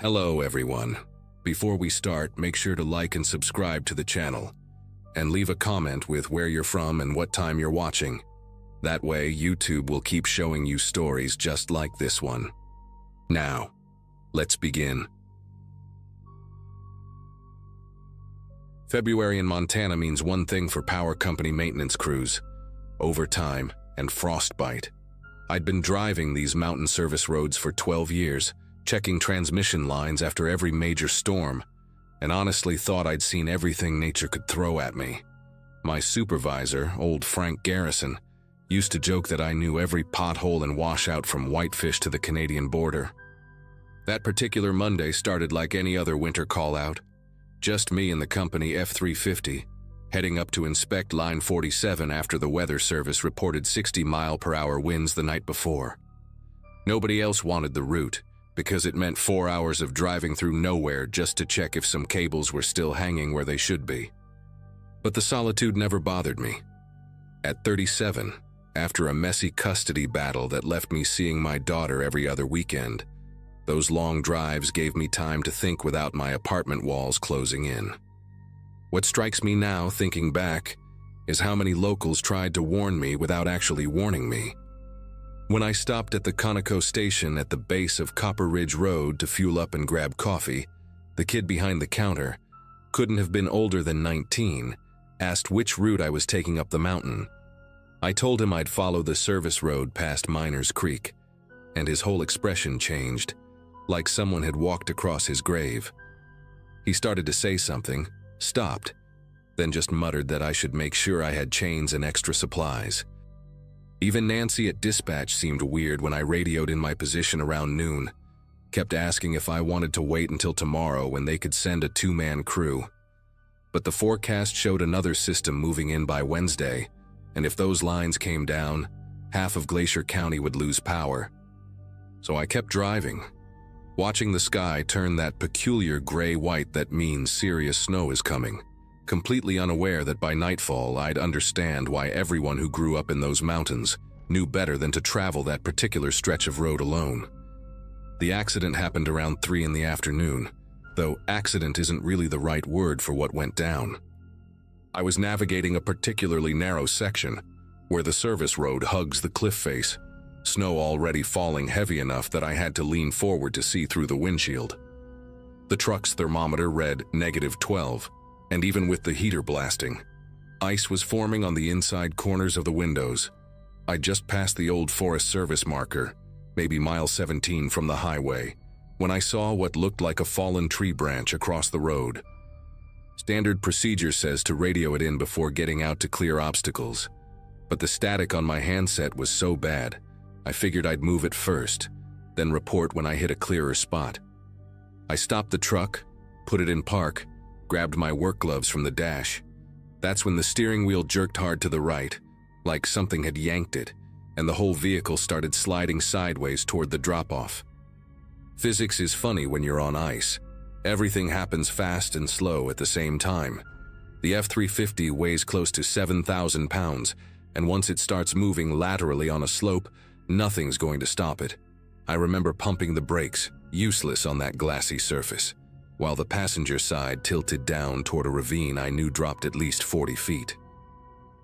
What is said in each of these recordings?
Hello everyone. Before we start, make sure to like and subscribe to the channel, and leave a comment with where you're from and what time you're watching. That way, YouTube will keep showing you stories just like this one. Now, let's begin. February in Montana means one thing for power company maintenance crews: overtime and frostbite. I'd been driving these mountain service roads for 12 years, checking transmission lines after every major storm, and honestly thought I'd seen everything nature could throw at me. My supervisor, old Frank Garrison, used to joke that I knew every pothole and washout from Whitefish to the Canadian border. That particular Monday started like any other winter call-out. Just me and the company F-350, heading up to inspect Line 47 after the weather service reported 60-mile-per-hour winds the night before. Nobody else wanted the route, because it meant 4 hours of driving through nowhere just to check if some cables were still hanging where they should be. But the solitude never bothered me. At 37, after a messy custody battle that left me seeing my daughter every other weekend, those long drives gave me time to think without my apartment walls closing in. What strikes me now, thinking back, is how many locals tried to warn me without actually warning me. When I stopped at the Conoco station at the base of Copper Ridge Road to fuel up and grab coffee, the kid behind the counter, couldn't have been older than 19, asked which route I was taking up the mountain. I told him I'd follow the service road past Miners Creek, and his whole expression changed, like someone had walked across his grave. He started to say something, stopped, then just muttered that I should make sure I had chains and extra supplies. Even Nancy at dispatch seemed weird when I radioed in my position around noon, kept asking if I wanted to wait until tomorrow when they could send a two-man crew. But the forecast showed another system moving in by Wednesday, and if those lines came down, half of Glacier County would lose power. So I kept driving, watching the sky turn that peculiar gray-white that means serious snow is coming, completely unaware that by nightfall I'd understand why everyone who grew up in those mountains knew better than to travel that particular stretch of road alone. The accident happened around 3 in the afternoon, though accident isn't really the right word for what went down. I was navigating a particularly narrow section, where the service road hugs the cliff face, snow already falling heavy enough that I had to lean forward to see through the windshield. The truck's thermometer read -12, and even with the heater blasting, ice was forming on the inside corners of the windows. I just passed the old Forest Service marker, maybe mile 17 from the highway, when I saw what looked like a fallen tree branch across the road. Standard procedure says to radio it in before getting out to clear obstacles, but the static on my handset was so bad, I figured I'd move it first, then report when I hit a clearer spot. I stopped the truck, put it in park, grabbed my work gloves from the dash. That's when the steering wheel jerked hard to the right, like something had yanked it, and the whole vehicle started sliding sideways toward the drop-off. Physics is funny when you're on ice. Everything happens fast and slow at the same time. The F-350 weighs close to 7,000 pounds, and once it starts moving laterally on a slope, nothing's going to stop it. I remember pumping the brakes, useless on that glassy surface, while the passenger side tilted down toward a ravine I knew dropped at least 40 feet.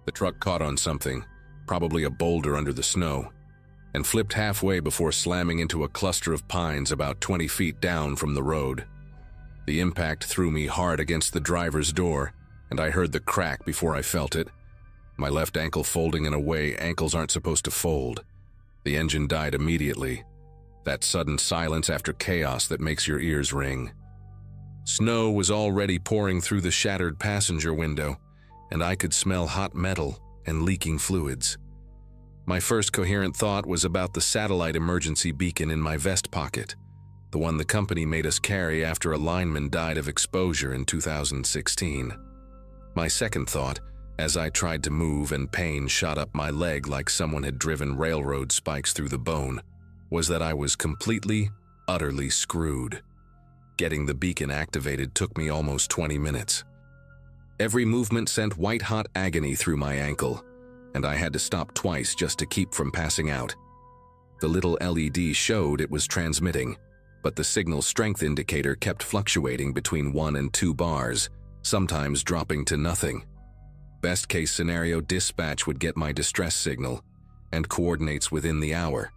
The truck caught on something, probably a boulder under the snow, and flipped halfway before slamming into a cluster of pines about 20 feet down from the road. The impact threw me hard against the driver's door, and I heard the crack before I felt it, my left ankle folding in a way ankles aren't supposed to fold. The engine died immediately, that sudden silence after chaos that makes your ears ring. Snow was already pouring through the shattered passenger window, and I could smell hot metal and leaking fluids. My first coherent thought was about the satellite emergency beacon in my vest pocket, the one the company made us carry after a lineman died of exposure in 2016. My second thought, as I tried to move and pain shot up my leg like someone had driven railroad spikes through the bone, was that I was completely, utterly screwed. Getting the beacon activated took me almost 20 minutes. Every movement sent white-hot agony through my ankle, and I had to stop twice just to keep from passing out. The little LED showed it was transmitting, but the signal strength indicator kept fluctuating between 1 and 2 bars, sometimes dropping to nothing. Best case scenario, dispatch would get my distress signal and coordinates within the hour.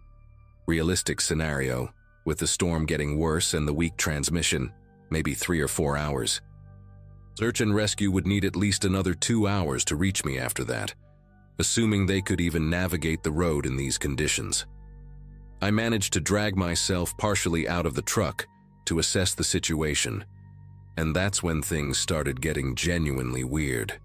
Realistic scenario, with the storm getting worse and the weak transmission, maybe 3 or 4 hours. Search and rescue would need at least another 2 hours to reach me after that, assuming they could even navigate the road in these conditions. I managed to drag myself partially out of the truck to assess the situation, and that's when things started getting genuinely weird.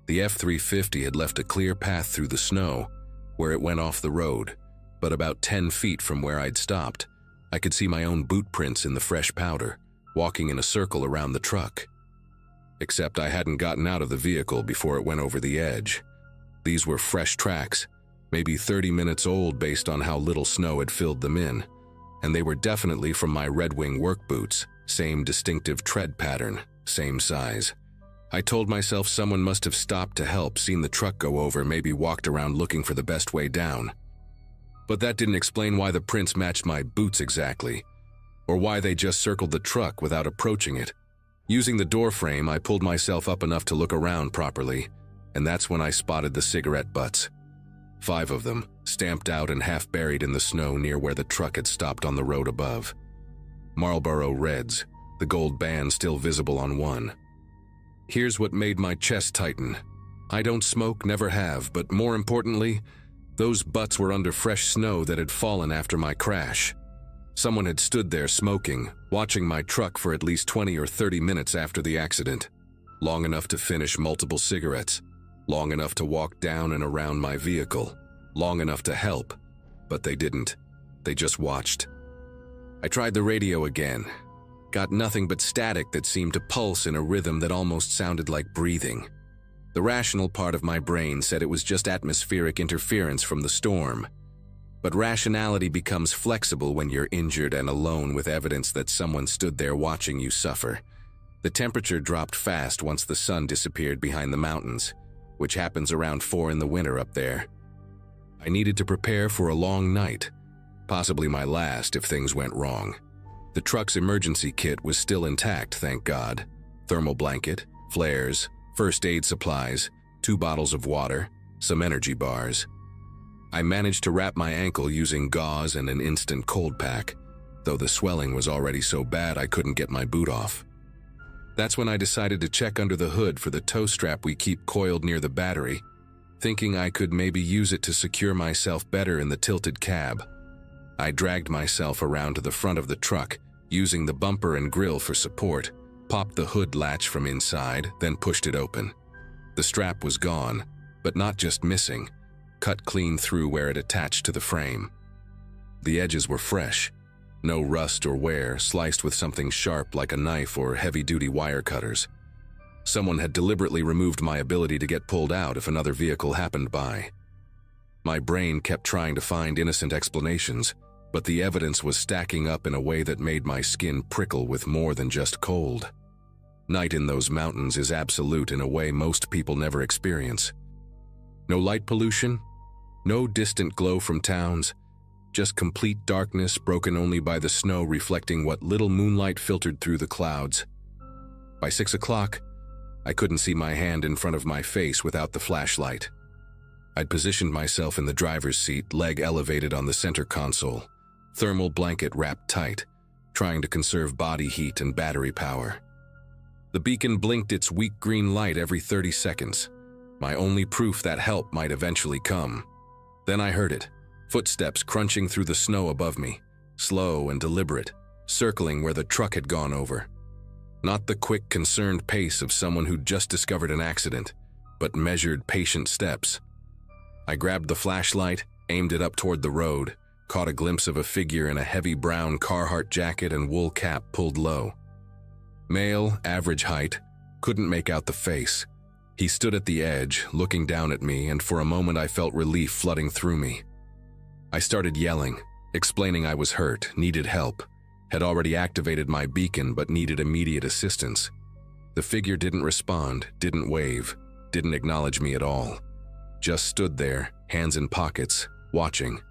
The F-350 had left a clear path through the snow where it went off the road, but about 10 feet from where I'd stopped, I could see my own boot prints in the fresh powder, walking in a circle around the truck. Except I hadn't gotten out of the vehicle before it went over the edge. These were fresh tracks, maybe 30 minutes old based on how little snow had filled them in, and they were definitely from my Red Wing work boots, same distinctive tread pattern, same size. I told myself someone must have stopped to help, seen the truck go over, maybe walked around looking for the best way down. But that didn't explain why the prints matched my boots exactly, or why they just circled the truck without approaching it. Using the door frame, I pulled myself up enough to look around properly, and that's when I spotted the cigarette butts. 5 of them, stamped out and half buried in the snow near where the truck had stopped on the road above. Marlboro Reds, the gold band still visible on one. Here's what made my chest tighten. I don't smoke, never have, but more importantly, those butts were under fresh snow that had fallen after my crash. Someone had stood there smoking, watching my truck for at least 20 or 30 minutes after the accident. Long enough to finish multiple cigarettes. Long enough to walk down and around my vehicle. Long enough to help. But they didn't. They just watched. I tried the radio again. Got nothing but static that seemed to pulse in a rhythm that almost sounded like breathing. The rational part of my brain said it was just atmospheric interference from the storm. But rationality becomes flexible when you're injured and alone with evidence that someone stood there watching you suffer. The temperature dropped fast once the sun disappeared behind the mountains, which happens around 4 in the winter up there. I needed to prepare for a long night, possibly my last if things went wrong. The truck's emergency kit was still intact, thank God. Thermal blanket, flares, first aid supplies, 2 bottles of water, some energy bars. I managed to wrap my ankle using gauze and an instant cold pack, though the swelling was already so bad I couldn't get my boot off. That's when I decided to check under the hood for the tow strap we keep coiled near the battery, thinking I could maybe use it to secure myself better in the tilted cab. I dragged myself around to the front of the truck, using the bumper and grille for support, popped the hood latch from inside, then pushed it open. The strap was gone, but not just missing, cut clean through where it attached to the frame. The edges were fresh, no rust or wear, sliced with something sharp like a knife or heavy-duty wire cutters. Someone had deliberately removed my ability to get pulled out if another vehicle happened by. My brain kept trying to find innocent explanations, but the evidence was stacking up in a way that made my skin prickle with more than just cold. Night in those mountains is absolute in a way most people never experience. No light pollution, no distant glow from towns, just complete darkness broken only by the snow reflecting what little moonlight filtered through the clouds. By 6 o'clock, I couldn't see my hand in front of my face without the flashlight. I'd positioned myself in the driver's seat, leg elevated on the center console, thermal blanket wrapped tight, trying to conserve body heat and battery power. The beacon blinked its weak green light every 30 seconds, my only proof that help might eventually come. Then I heard it, footsteps crunching through the snow above me, slow and deliberate, circling where the truck had gone over. Not the quick, concerned pace of someone who'd just discovered an accident, but measured, patient steps. I grabbed the flashlight, aimed it up toward the road, caught a glimpse of a figure in a heavy brown Carhartt jacket and wool cap pulled low. Male, average height, couldn't make out the face. He stood at the edge, looking down at me, and for a moment I felt relief flooding through me. I started yelling, explaining I was hurt, needed help, had already activated my beacon but needed immediate assistance. The figure didn't respond, didn't wave, didn't acknowledge me at all. Just stood there, hands in pockets, watching.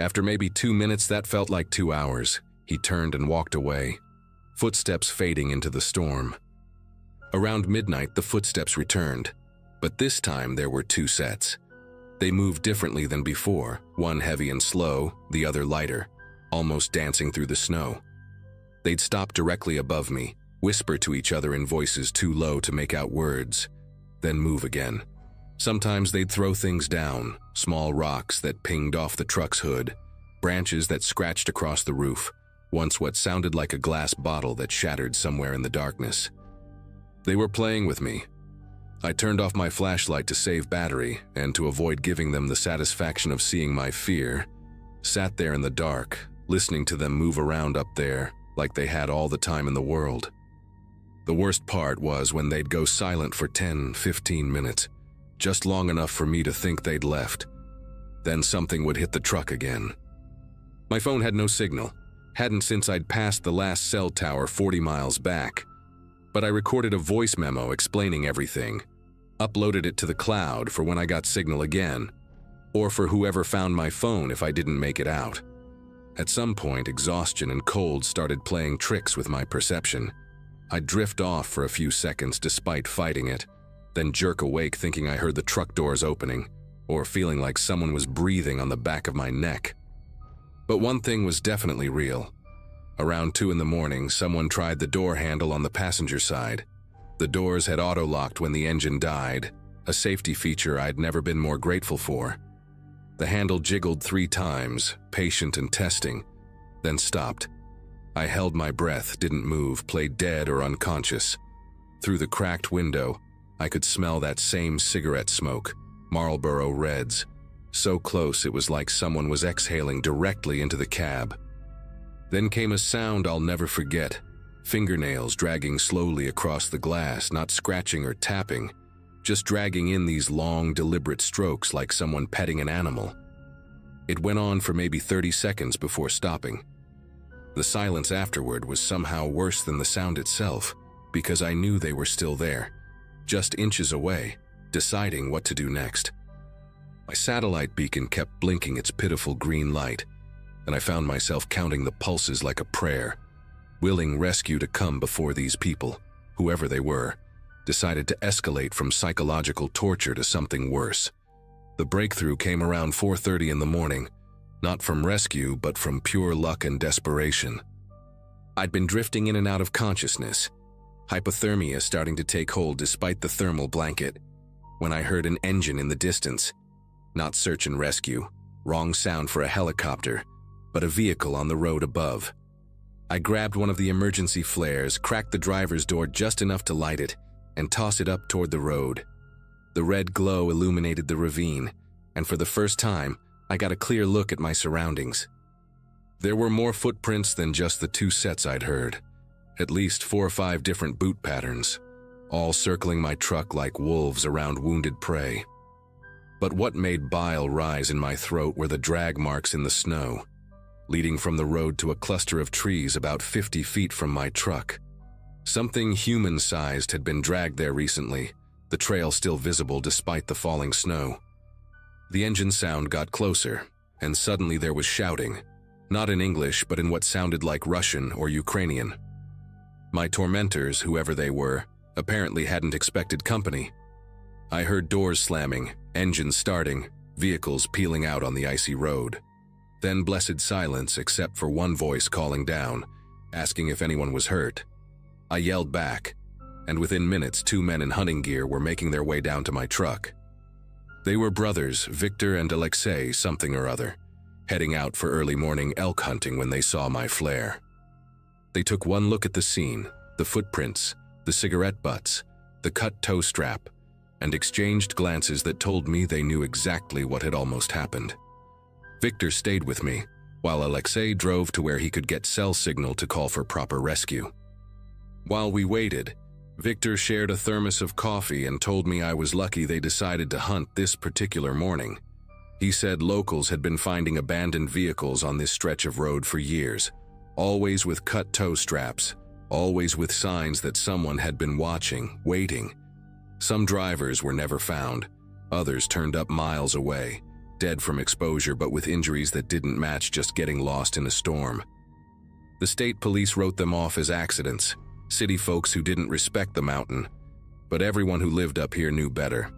After maybe 2 minutes, that felt like 2 hours. He turned and walked away, footsteps fading into the storm. Around midnight, the footsteps returned, but this time there were two sets. They moved differently than before, one heavy and slow, the other lighter, almost dancing through the snow. They'd stop directly above me, whisper to each other in voices too low to make out words, then move again. Sometimes they'd throw things down, small rocks that pinged off the truck's hood, branches that scratched across the roof, once what sounded like a glass bottle that shattered somewhere in the darkness. They were playing with me. I turned off my flashlight to save battery, and to avoid giving them the satisfaction of seeing my fear, sat there in the dark, listening to them move around up there like they had all the time in the world. The worst part was when they'd go silent for 10-15 minutes, just long enough for me to think they'd left. Then something would hit the truck again. My phone had no signal, hadn't since I'd passed the last cell tower 40 miles back, but I recorded a voice memo explaining everything, uploaded it to the cloud for when I got signal again, or for whoever found my phone if I didn't make it out. At some point, exhaustion and cold started playing tricks with my perception. I'd drift off for a few seconds despite fighting it, then jerk awake thinking I heard the truck doors opening, or feeling like someone was breathing on the back of my neck. But one thing was definitely real. Around 2 in the morning, someone tried the door handle on the passenger side. The doors had auto-locked when the engine died, a safety feature I'd never been more grateful for. The handle jiggled 3 times, patient and testing, then stopped. I held my breath, didn't move, played dead or unconscious. Through the cracked window, I could smell that same cigarette smoke, Marlboro Reds, so close it was like someone was exhaling directly into the cab. Then came a sound I'll never forget, fingernails dragging slowly across the glass, not scratching or tapping, just dragging in these long, deliberate strokes like someone petting an animal. It went on for maybe 30 seconds before stopping. The silence afterward was somehow worse than the sound itself, because I knew they were still there, just inches away, deciding what to do next. My satellite beacon kept blinking its pitiful green light, and I found myself counting the pulses like a prayer, willing rescue to come before these people, whoever they were, decided to escalate from psychological torture to something worse. The breakthrough came around 4:30 in the morning, not from rescue, but from pure luck and desperation. I'd been drifting in and out of consciousness, hypothermia starting to take hold despite the thermal blanket, when I heard an engine in the distance. Not search and rescue, wrong sound for a helicopter, but a vehicle on the road above. I grabbed one of the emergency flares, cracked the driver's door just enough to light it, and toss it up toward the road. The red glow illuminated the ravine, and for the first time, I got a clear look at my surroundings. There were more footprints than just the 2 sets I'd heard, at least 4 or 5 different boot patterns, all circling my truck like wolves around wounded prey. But what made bile rise in my throat were the drag marks in the snow, leading from the road to a cluster of trees about 50 feet from my truck. Something human-sized had been dragged there recently, the trail still visible despite the falling snow. The engine sound got closer, and suddenly there was shouting, not in English but in what sounded like Russian or Ukrainian. My tormentors, whoever they were, apparently hadn't expected company. I heard doors slamming, engines starting, vehicles peeling out on the icy road. Then blessed silence except for one voice calling down, asking if anyone was hurt. I yelled back, and within minutes 2 men in hunting gear were making their way down to my truck. They were brothers, Victor and Alexei something or other, heading out for early morning elk hunting when they saw my flare. They took one look at the scene, the footprints, the cigarette butts, the cut toe strap, and exchanged glances that told me they knew exactly what had almost happened. Victor stayed with me, while Alexei drove to where he could get cell signal to call for proper rescue. While we waited, Victor shared a thermos of coffee and told me I was lucky they decided to hunt this particular morning. He said locals had been finding abandoned vehicles on this stretch of road for years, always with cut toe straps, always with signs that someone had been watching, waiting. Some drivers were never found, others turned up miles away, dead from exposure but with injuries that didn't match just getting lost in a storm. The state police wrote them off as accidents, city folks who didn't respect the mountain, but everyone who lived up here knew better.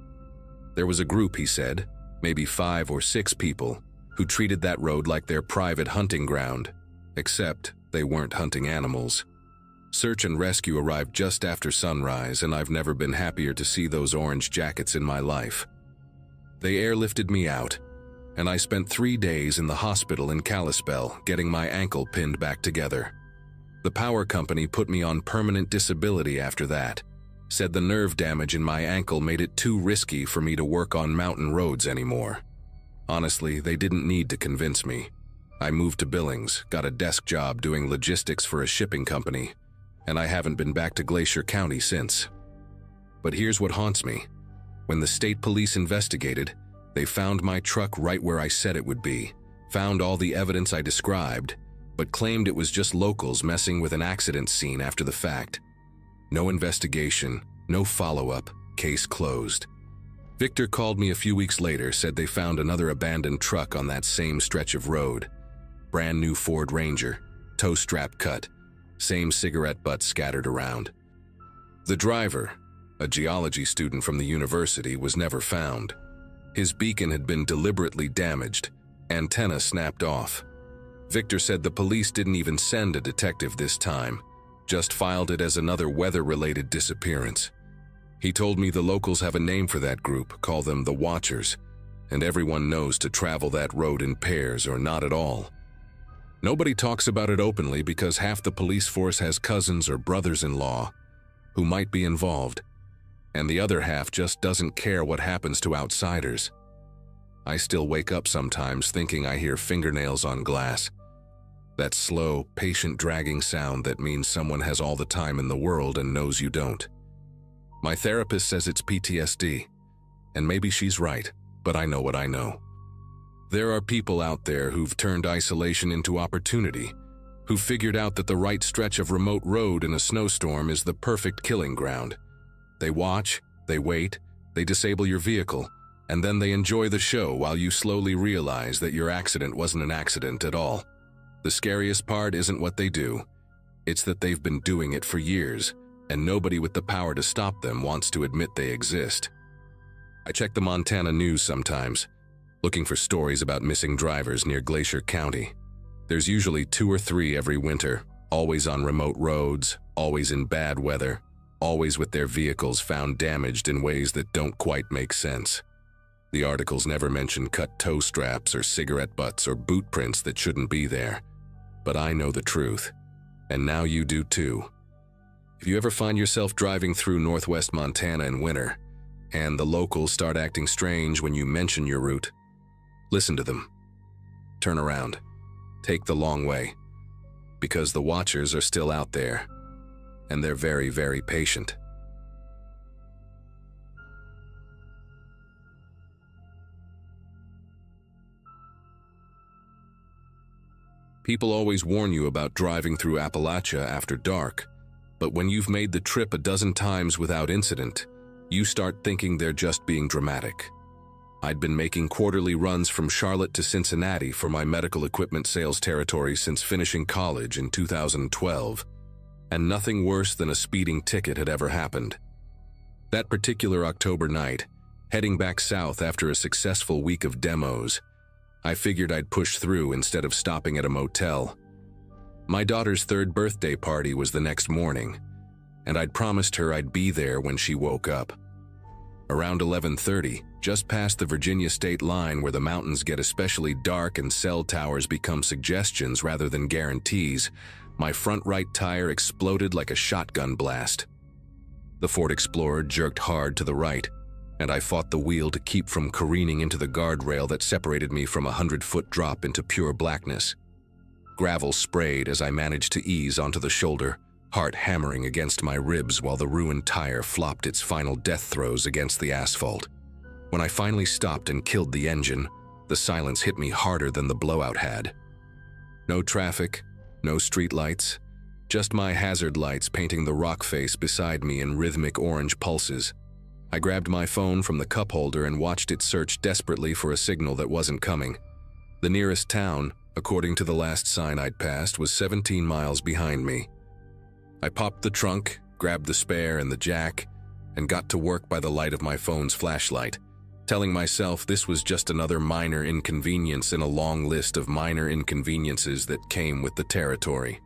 There was a group, he said, maybe 5 or 6 people, who treated that road like their private hunting ground, except they weren't hunting animals. Search and rescue arrived just after sunrise, and I've never been happier to see those orange jackets in my life. They airlifted me out, and I spent 3 days in the hospital in Kalispell getting my ankle pinned back together. The power company put me on permanent disability after that, said the nerve damage in my ankle made it too risky for me to work on mountain roads anymore. Honestly, they didn't need to convince me. I moved to Billings, got a desk job doing logistics for a shipping company, and I haven't been back to Glacier County since. But here's what haunts me. When the state police investigated, they found my truck right where I said it would be, found all the evidence I described, but claimed it was just locals messing with an accident scene after the fact. No investigation, no follow-up, case closed. Victor called me a few weeks later, said they found another abandoned truck on that same stretch of road. Brand new Ford Ranger, tow strap cut, same cigarette butts scattered around. The driver, a geology student from the university, was never found. His beacon had been deliberately damaged, antenna snapped off. Victor said the police didn't even send a detective this time, just filed it as another weather-related disappearance. He told me the locals have a name for that group, call them the Watchers, and everyone knows to travel that road in pairs or not at all. Nobody talks about it openly because half the police force has cousins or brothers-in-law who might be involved, and the other half just doesn't care what happens to outsiders. I still wake up sometimes thinking I hear fingernails on glass. That slow, patient dragging sound that means someone has all the time in the world and knows you don't. My therapist says it's PTSD, and maybe she's right, but I know what I know. There are people out there who've turned isolation into opportunity, who figured out that the right stretch of remote road in a snowstorm is the perfect killing ground. They watch, they wait, they disable your vehicle, and then they enjoy the show while you slowly realize that your accident wasn't an accident at all. The scariest part isn't what they do, it's that they've been doing it for years, and nobody with the power to stop them wants to admit they exist. I check the Montana news sometimes, looking for stories about missing drivers near Glacier County. There's usually 2 or 3 every winter, always on remote roads, always in bad weather, always with their vehicles found damaged in ways that don't quite make sense. The articles never mention cut toe straps or cigarette butts or boot prints that shouldn't be there. But I know the truth, and now you do too. If you ever find yourself driving through northwest Montana in winter, and the locals start acting strange when you mention your route, listen to them. Turn around. Take the long way. Because the Watchers are still out there, and they're very, very patient. People always warn you about driving through Appalachia after dark, but when you've made the trip a dozen times without incident, you start thinking they're just being dramatic. I'd been making quarterly runs from Charlotte to Cincinnati for my medical equipment sales territory since finishing college in 2012, and nothing worse than a speeding ticket had ever happened. That particular October night, heading back south after a successful week of demos, I figured I'd push through instead of stopping at a motel. My daughter's 3rd birthday party was the next morning, and I'd promised her I'd be there when she woke up. Around 11:30, just past the Virginia state line where the mountains get especially dark and cell towers become suggestions rather than guarantees, my front right tire exploded like a shotgun blast. The Ford Explorer jerked hard to the right, and I fought the wheel to keep from careening into the guardrail that separated me from a 100-foot drop into pure blackness. Gravel sprayed as I managed to ease onto the shoulder, heart hammering against my ribs while the ruined tire flopped its final death throes against the asphalt. When I finally stopped and killed the engine, the silence hit me harder than the blowout had. No traffic, no street lights, just my hazard lights painting the rock face beside me in rhythmic orange pulses. I grabbed my phone from the cup holder and watched it search desperately for a signal that wasn't coming. The nearest town, according to the last sign I'd passed, was 17 miles behind me. I popped the trunk, grabbed the spare and the jack, and got to work by the light of my phone's flashlight, telling myself this was just another minor inconvenience in a long list of minor inconveniences that came with the territory.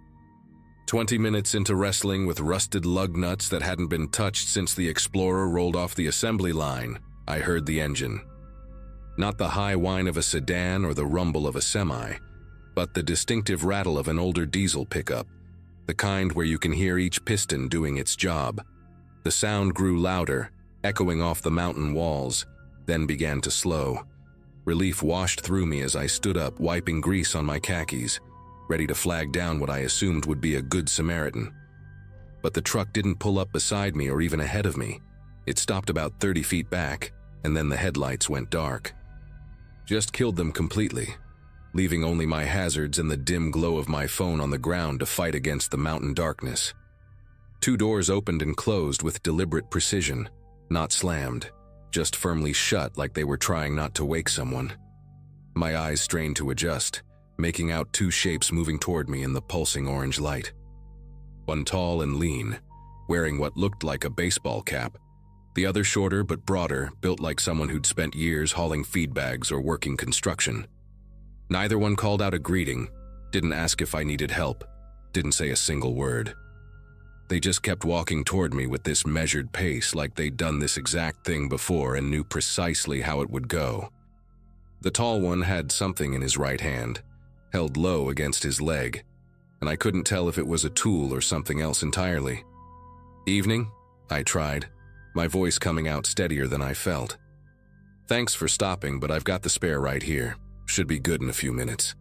20 minutes into wrestling with rusted lug nuts that hadn't been touched since the Explorer rolled off the assembly line, I heard the engine. Not the high whine of a sedan or the rumble of a semi, but the distinctive rattle of an older diesel pickup, the kind where you can hear each piston doing its job. The sound grew louder, echoing off the mountain walls, then began to slow. Relief washed through me as I stood up, wiping grease on my khakis, ready to flag down what I assumed would be a good Samaritan. But the truck didn't pull up beside me or even ahead of me. It stopped about 30 feet back, and then the headlights went dark. Just killed them completely, leaving only my hazards and the dim glow of my phone on the ground to fight against the mountain darkness. 2 doors opened and closed with deliberate precision, not slammed, just firmly shut like they were trying not to wake someone. My eyes strained to adjust, making out 2 shapes moving toward me in the pulsing orange light. One tall and lean, wearing what looked like a baseball cap. The other shorter but broader, built like someone who'd spent years hauling feed bags or working construction. Neither one called out a greeting, didn't ask if I needed help, didn't say a single word. They just kept walking toward me with this measured pace like they'd done this exact thing before and knew precisely how it would go. The tall one had something in his right hand, held low against his leg, and I couldn't tell if it was a tool or something else entirely. "Evening?" I tried, my voice coming out steadier than I felt. "Thanks for stopping, but I've got the spare right here. Should be good in a few minutes."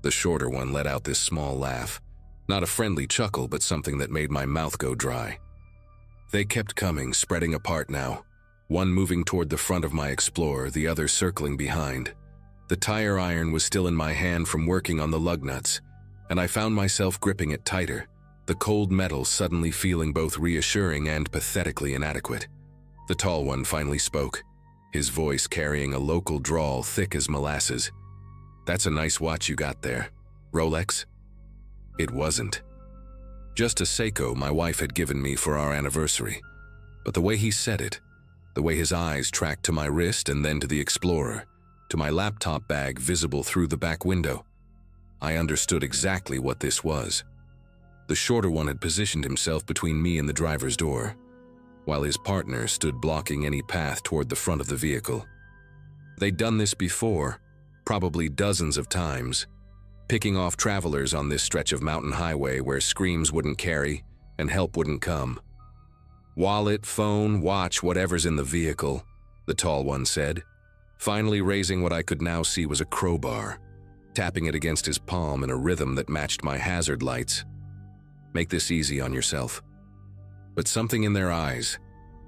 The shorter one let out this small laugh. Not a friendly chuckle, but something that made my mouth go dry. They kept coming, spreading apart now, one moving toward the front of my Explorer, the other circling behind. The tire iron was still in my hand from working on the lug nuts, and I found myself gripping it tighter, the cold metal suddenly feeling both reassuring and pathetically inadequate. The tall one finally spoke, his voice carrying a local drawl thick as molasses. "That's a nice watch you got there. Rolex?" It wasn't. Just a Seiko my wife had given me for our anniversary. But the way he said it, the way his eyes tracked to my wrist and then to the Explorer, to my laptop bag visible through the back window, I understood exactly what this was. The shorter one had positioned himself between me and the driver's door, while his partner stood blocking any path toward the front of the vehicle. They'd done this before, probably dozens of times, picking off travelers on this stretch of mountain highway where screams wouldn't carry and help wouldn't come. "Wallet, phone, watch, whatever's in the vehicle," the tall one said, finally raising what I could now see was a crowbar, tapping it against his palm in a rhythm that matched my hazard lights. "Make this easy on yourself." But something in their eyes,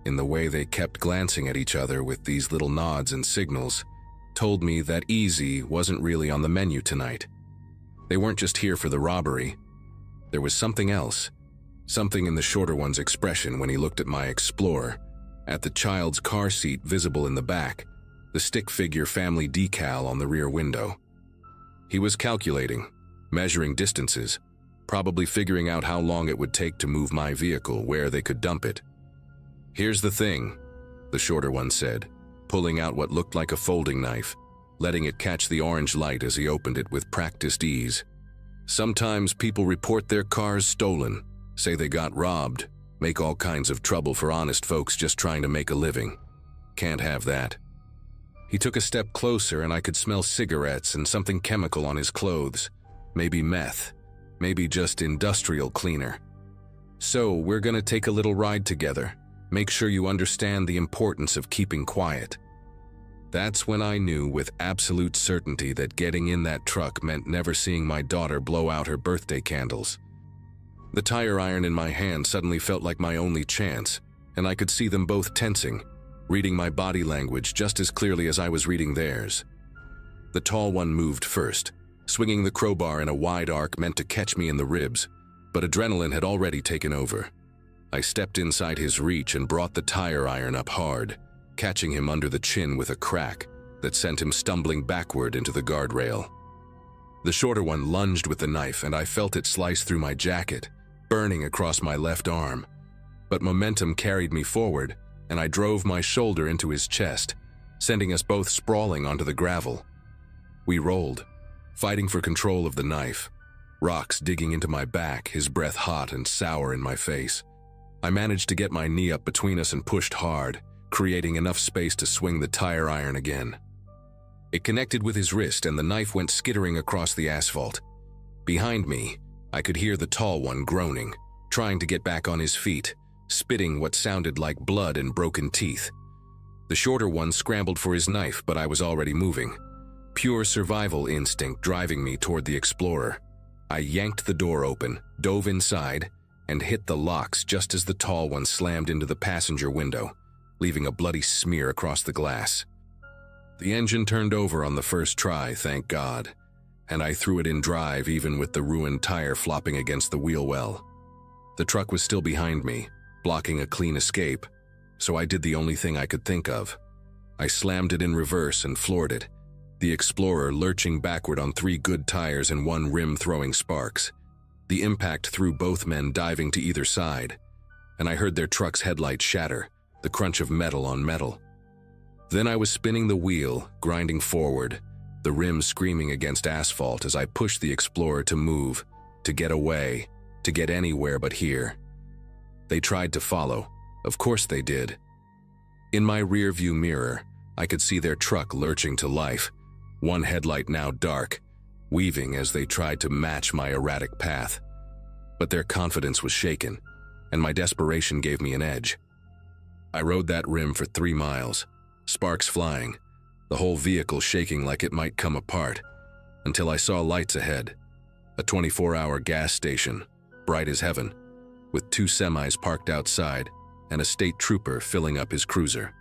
in the way they kept glancing at each other with these little nods and signals, told me that easy wasn't really on the menu tonight. They weren't just here for the robbery. There was something else, something in the shorter one's expression when he looked at my Explorer, at the child's car seat visible in the back, the stick figure family decal on the rear window. He was calculating, measuring distances, probably figuring out how long it would take to move my vehicle, where they could dump it. "Here's the thing," the shorter one said, pulling out what looked like a folding knife, letting it catch the orange light as he opened it with practiced ease. "Sometimes people report their cars stolen, say they got robbed, make all kinds of trouble for honest folks just trying to make a living. Can't have that." He took a step closer and I could smell cigarettes and something chemical on his clothes, maybe meth, maybe just industrial cleaner. "So we're gonna take a little ride together. Make sure you understand the importance of keeping quiet." That's when I knew with absolute certainty that getting in that truck meant never seeing my daughter blow out her birthday candles. The tire iron in my hand suddenly felt like my only chance, and I could see them both tensing, reading my body language just as clearly as I was reading theirs. The tall one moved first, swinging the crowbar in a wide arc meant to catch me in the ribs, but adrenaline had already taken over. I stepped inside his reach and brought the tire iron up hard, catching him under the chin with a crack that sent him stumbling backward into the guardrail. The shorter one lunged with the knife, and I felt it slice through my jacket, burning across my left arm. But momentum carried me forward, and I drove my shoulder into his chest, sending us both sprawling onto the gravel. We rolled, fighting for control of the knife, rocks digging into my back, his breath hot and sour in my face. I managed to get my knee up between us and pushed hard, creating enough space to swing the tire iron again. It connected with his wrist, and the knife went skittering across the asphalt. Behind me, I could hear the tall one groaning, trying to get back on his feet, spitting what sounded like blood and broken teeth. The shorter one scrambled for his knife, but I was already moving. Pure survival instinct driving me toward the Explorer. I yanked the door open, dove inside, and hit the locks just as the tall one slammed into the passenger window, leaving a bloody smear across the glass. The engine turned over on the first try, thank God, and I threw it in drive even with the ruined tire flopping against the wheel well. The truck was still behind me, blocking a clean escape, so I did the only thing I could think of. I slammed it in reverse and floored it, the Explorer lurching backward on 3 good tires and 1 rim throwing sparks. The impact threw both men diving to either side, and I heard their truck's headlights shatter, the crunch of metal on metal. Then I was spinning the wheel, grinding forward, the rim screaming against asphalt as I pushed the Explorer to move, to get away, to get anywhere but here. They tried to follow. Of course they did. In my rearview mirror, I could see their truck lurching to life, one headlight now dark, weaving as they tried to match my erratic path. But their confidence was shaken, and my desperation gave me an edge. I rode that rim for 3 miles, sparks flying, the whole vehicle shaking like it might come apart, until I saw lights ahead, a 24-hour gas station, bright as heaven, with 2 semis parked outside and a state trooper filling up his cruiser.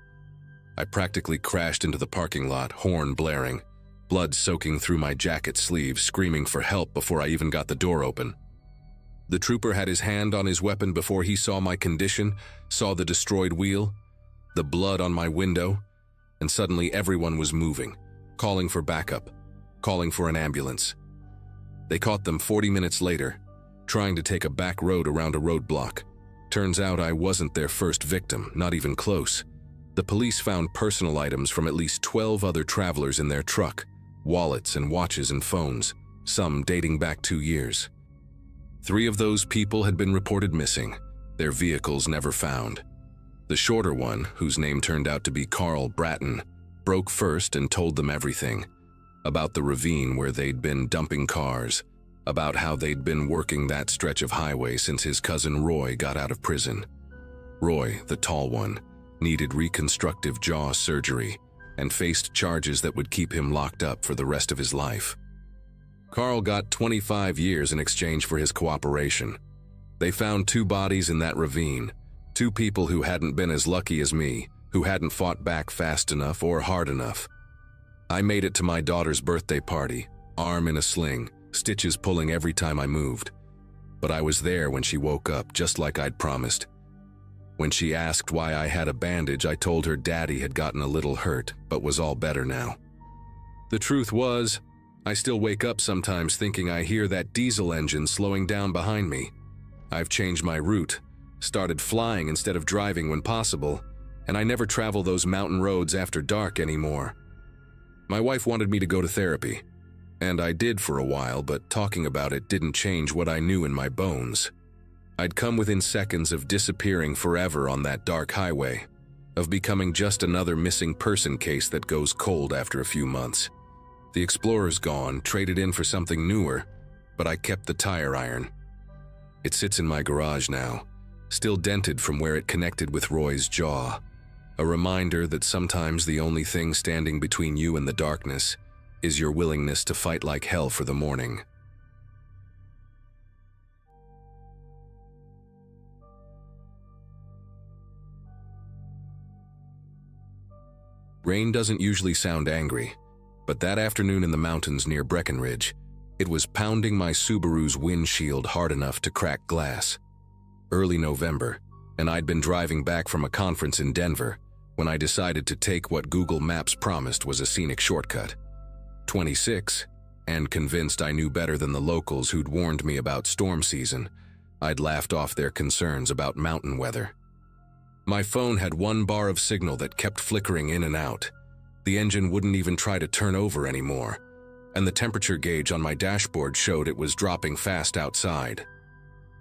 I practically crashed into the parking lot, horn blaring, blood soaking through my jacket sleeves, screaming for help before I even got the door open. The trooper had his hand on his weapon before he saw my condition, saw the destroyed wheel, the blood on my window, and suddenly everyone was moving, calling for backup, calling for an ambulance. They caught them 40 minutes later, trying to take a back road around a roadblock. Turns out I wasn't their first victim, not even close. The police found personal items from at least 12 other travelers in their truck, wallets and watches and phones, some dating back 2 years. 3 of those people had been reported missing, their vehicles never found. The shorter one, whose name turned out to be Carl Bratton, broke first and told them everything. About the ravine where they'd been dumping cars, about how they'd been working that stretch of highway since his cousin Roy got out of prison. Roy, the tall one, needed reconstructive jaw surgery and faced charges that would keep him locked up for the rest of his life. Carl got 25 years in exchange for his cooperation. They found 2 bodies in that ravine, 2 people who hadn't been as lucky as me, who hadn't fought back fast enough or hard enough. I made it to my daughter's birthday party, arm in a sling, stitches pulling every time I moved. But I was there when she woke up, just like I'd promised. When she asked why I had a bandage, I told her Daddy had gotten a little hurt, but was all better now. The truth was, I still wake up sometimes thinking I hear that diesel engine slowing down behind me. I've changed my route, started flying instead of driving when possible, and I never travel those mountain roads after dark anymore. My wife wanted me to go to therapy, and I did for a while, but talking about it didn't change what I knew in my bones. I'd come within seconds of disappearing forever on that dark highway, of becoming just another missing person case that goes cold after a few months. The Explorer's gone, traded in for something newer, but I kept the tire iron. It sits in my garage now, still dented from where it connected with Roy's jaw. A reminder that sometimes the only thing standing between you and the darkness is your willingness to fight like hell for the morning. Rain doesn't usually sound angry, but that afternoon in the mountains near Breckenridge, it was pounding my Subaru's windshield hard enough to crack glass. Early November, and I'd been driving back from a conference in Denver when I decided to take what Google Maps promised was a scenic shortcut. 26, and convinced I knew better than the locals who'd warned me about storm season, I'd laughed off their concerns about mountain weather. My phone had one bar of signal that kept flickering in and out. The engine wouldn't even try to turn over anymore, and the temperature gauge on my dashboard showed it was dropping fast outside.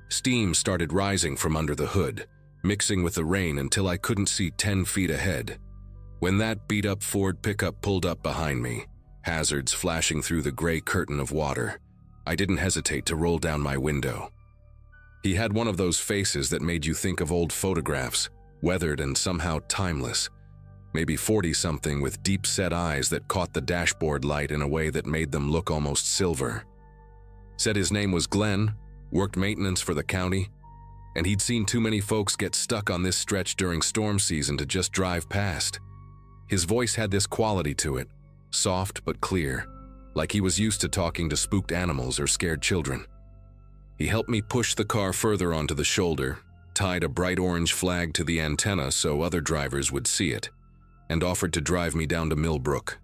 Steam started rising from under the hood, mixing with the rain until I couldn't see 10 feet ahead. When that beat-up Ford pickup pulled up behind me, hazards flashing through the gray curtain of water, I didn't hesitate to roll down my window. He had one of those faces that made you think of old photographs, weathered and somehow timeless. Maybe 40-something with deep-set eyes that caught the dashboard light in a way that made them look almost silver. Said his name was Glenn, worked maintenance for the county, and he'd seen too many folks get stuck on this stretch during storm season to just drive past. His voice had this quality to it, soft but clear, like he was used to talking to spooked animals or scared children. He helped me push the car further onto the shoulder, tied a bright orange flag to the antenna so other drivers would see it, and offered to drive me down to Millbrook,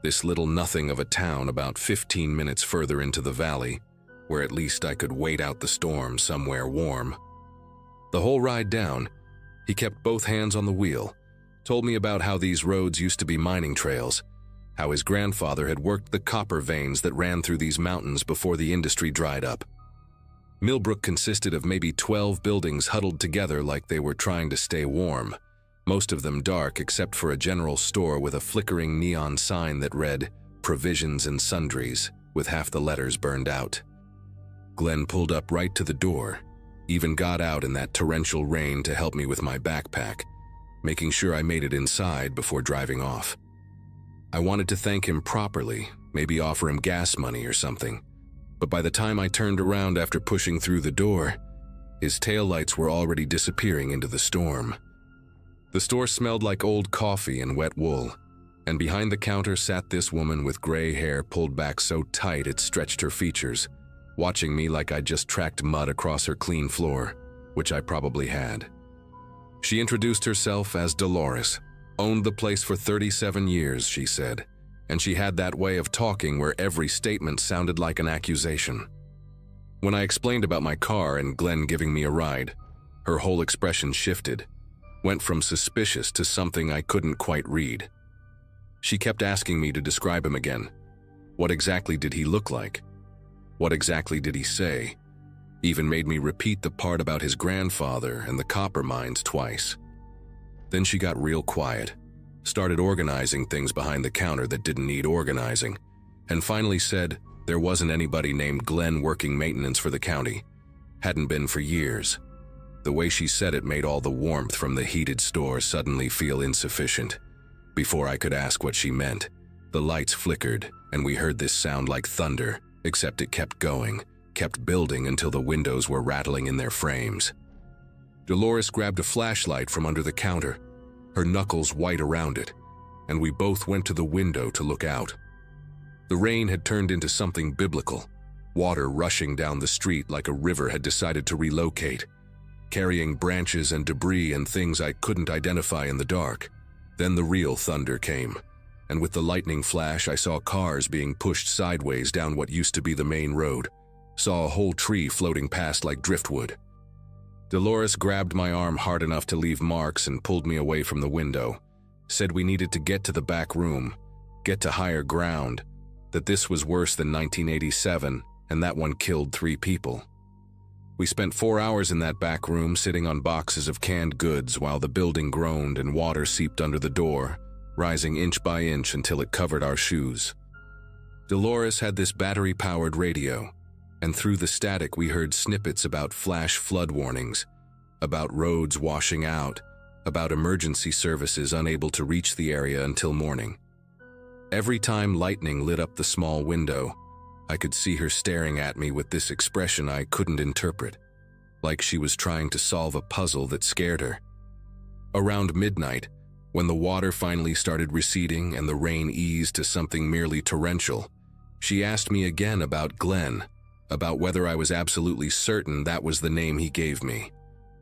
this little nothing of a town about 15 minutes further into the valley, where at least I could wait out the storm somewhere warm. The whole ride down, he kept both hands on the wheel, told me about how these roads used to be mining trails, how his grandfather had worked the copper veins that ran through these mountains before the industry dried up. Millbrook consisted of maybe 12 buildings huddled together like they were trying to stay warm, most of them dark except for a general store with a flickering neon sign that read, "Provisions and Sundries," with half the letters burned out. Glenn pulled up right to the door, even got out in that torrential rain to help me with my backpack, making sure I made it inside before driving off. I wanted to thank him properly, maybe offer him gas money or something, but by the time I turned around after pushing through the door, his taillights were already disappearing into the storm. The store smelled like old coffee and wet wool, and behind the counter sat this woman with gray hair pulled back so tight it stretched her features, watching me like I'd just tracked mud across her clean floor, which I probably had. She introduced herself as Dolores, owned the place for 37 years, she said, and she had that way of talking where every statement sounded like an accusation. When I explained about my car and Glenn giving me a ride, her whole expression shifted, went from suspicious to something I couldn't quite read. She kept asking me to describe him again. What exactly did he look like? What exactly did he say? Even made me repeat the part about his grandfather and the copper mines twice. Then she got real quiet, started organizing things behind the counter that didn't need organizing, and finally said there wasn't anybody named Glenn working maintenance for the county. Hadn't been for years. The way she said it made all the warmth from the heated store suddenly feel insufficient. Before I could ask what she meant, the lights flickered and we heard this sound like thunder, except it kept going, kept building until the windows were rattling in their frames. Dolores grabbed a flashlight from under the counter, her knuckles white around it, and we both went to the window to look out. The rain had turned into something biblical, water rushing down the street like a river had decided to relocate, carrying branches and debris and things I couldn't identify in the dark. Then the real thunder came, and with the lightning flash I saw cars being pushed sideways down what used to be the main road, saw a whole tree floating past like driftwood. Dolores grabbed my arm hard enough to leave marks and pulled me away from the window, said we needed to get to the back room, get to higher ground, that this was worse than 1987 and that one killed 3 people. We spent 4 hours in that back room sitting on boxes of canned goods while the building groaned and water seeped under the door, rising inch by inch until it covered our shoes. Dolores had this battery-powered radio, and through the static we heard snippets about flash flood warnings, about roads washing out, about emergency services unable to reach the area until morning. Every time lightning lit up the small window, I could see her staring at me with this expression I couldn't interpret, like she was trying to solve a puzzle that scared her. Around midnight, when the water finally started receding and the rain eased to something merely torrential, she asked me again about Glenn, about whether I was absolutely certain that was the name he gave me.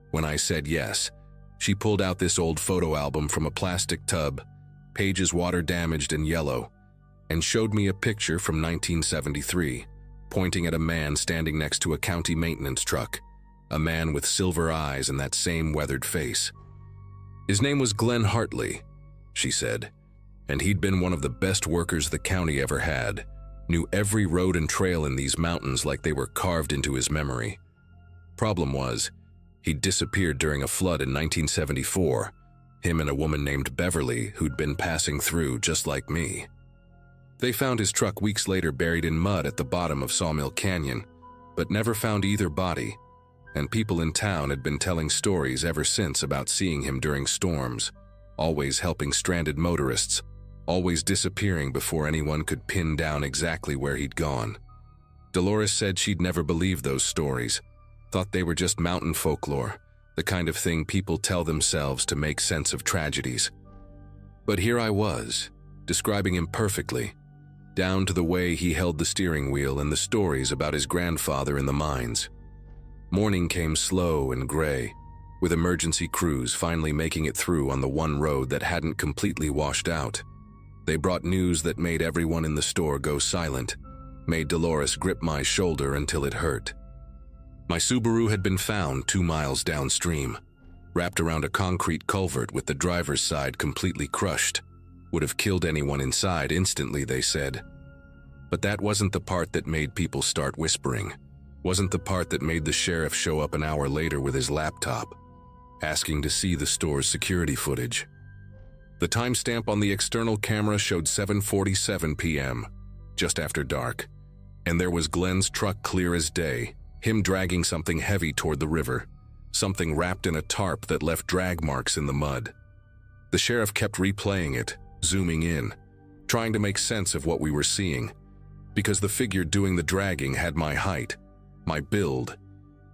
When I said yes, she pulled out this old photo album from a plastic tub, pages water-damaged and yellow, and showed me a picture from 1973, pointing at a man standing next to a county maintenance truck, a man with silver eyes and that same weathered face. His name was Glenn Hartley, she said, and he'd been one of the best workers the county ever had, knew every road and trail in these mountains like they were carved into his memory. Problem was, he'd disappeared during a flood in 1974, him and a woman named Beverly who'd been passing through just like me. They found his truck weeks later buried in mud at the bottom of Sawmill Canyon, but never found either body, and people in town had been telling stories ever since about seeing him during storms, always helping stranded motorists, always disappearing before anyone could pin down exactly where he'd gone. Dolores said she'd never believed those stories, thought they were just mountain folklore, the kind of thing people tell themselves to make sense of tragedies. But here I was, describing him perfectly, down to the way he held the steering wheel and the stories about his grandfather in the mines. Morning came slow and gray, with emergency crews finally making it through on the one road that hadn't completely washed out. They brought news that made everyone in the store go silent, made Dolores grip my shoulder until it hurt. My Subaru had been found 2 miles downstream, wrapped around a concrete culvert with the driver's side completely crushed. Would have killed anyone inside instantly, they said. But that wasn't the part that made people start whispering. Wasn't the part that made the sheriff show up an hour later with his laptop, asking to see the store's security footage. The timestamp on the external camera showed 7:47 p.m., just after dark, and there was Glenn's truck clear as day, him dragging something heavy toward the river, something wrapped in a tarp that left drag marks in the mud. The sheriff kept replaying it, zooming in, trying to make sense of what we were seeing, because the figure doing the dragging had my height, my build,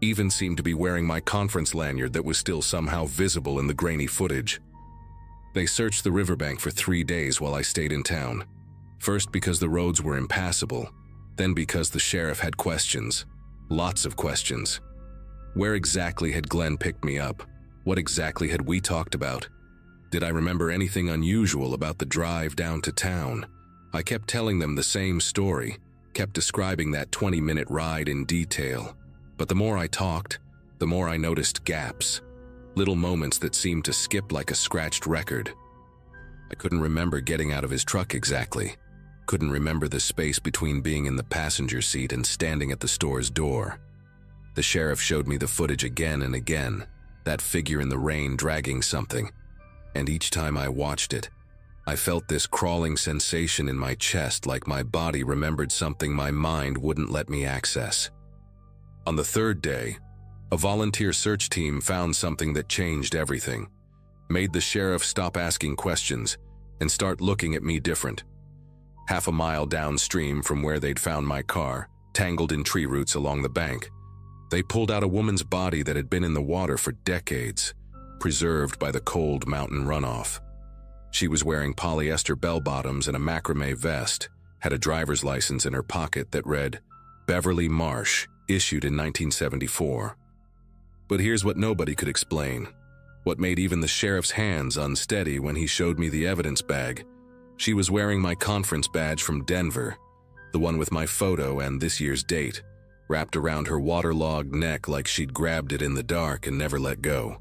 even seemed to be wearing my conference lanyard that was still somehow visible in the grainy footage. They searched the riverbank for 3 days while I stayed in town, first because the roads were impassable, then because the sheriff had questions, lots of questions. Where exactly had Glenn picked me up? What exactly had we talked about? Did I remember anything unusual about the drive down to town? I kept telling them the same story, kept describing that 20-minute ride in detail. But the more I talked, the more I noticed gaps, little moments that seemed to skip like a scratched record. I couldn't remember getting out of his truck exactly. Couldn't remember the space between being in the passenger seat and standing at the store's door. The sheriff showed me the footage again and again, that figure in the rain dragging something. And each time I watched it, I felt this crawling sensation in my chest like my body remembered something my mind wouldn't let me access. On the 3rd day, a volunteer search team found something that changed everything, made the sheriff stop asking questions and start looking at me different. Half a mile downstream from where they'd found my car, tangled in tree roots along the bank, they pulled out a woman's body that had been in the water for decades, preserved by the cold mountain runoff. She was wearing polyester bell-bottoms and a macrame vest, had a driver's license in her pocket that read, Beverly Marsh, issued in 1974. But here's what nobody could explain, what made even the sheriff's hands unsteady when he showed me the evidence bag. She was wearing my conference badge from Denver, the one with my photo and this year's date, wrapped around her waterlogged neck like she'd grabbed it in the dark and never let go.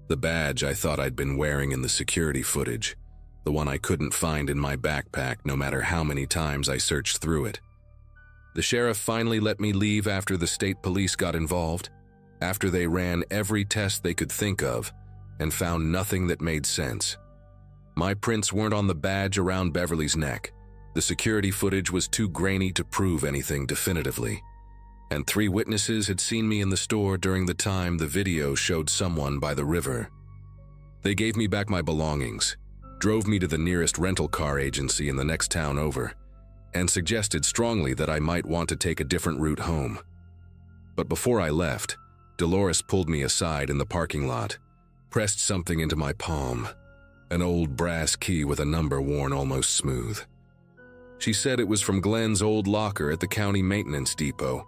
The badge I thought I'd been wearing in the security footage, the one I couldn't find in my backpack no matter how many times I searched through it. The sheriff finally let me leave after the state police got involved, after they ran every test they could think of and found nothing that made sense. My prints weren't on the badge around Beverly's neck. The security footage was too grainy to prove anything definitively. And 3 witnesses had seen me in the store during the time the video showed someone by the river. They gave me back my belongings, drove me to the nearest rental car agency in the next town over, and suggested strongly that I might want to take a different route home. But before I left, Dolores pulled me aside in the parking lot, pressed something into my palm, an old brass key with a number worn almost smooth. She said it was from Glenn's old locker at the county maintenance depot,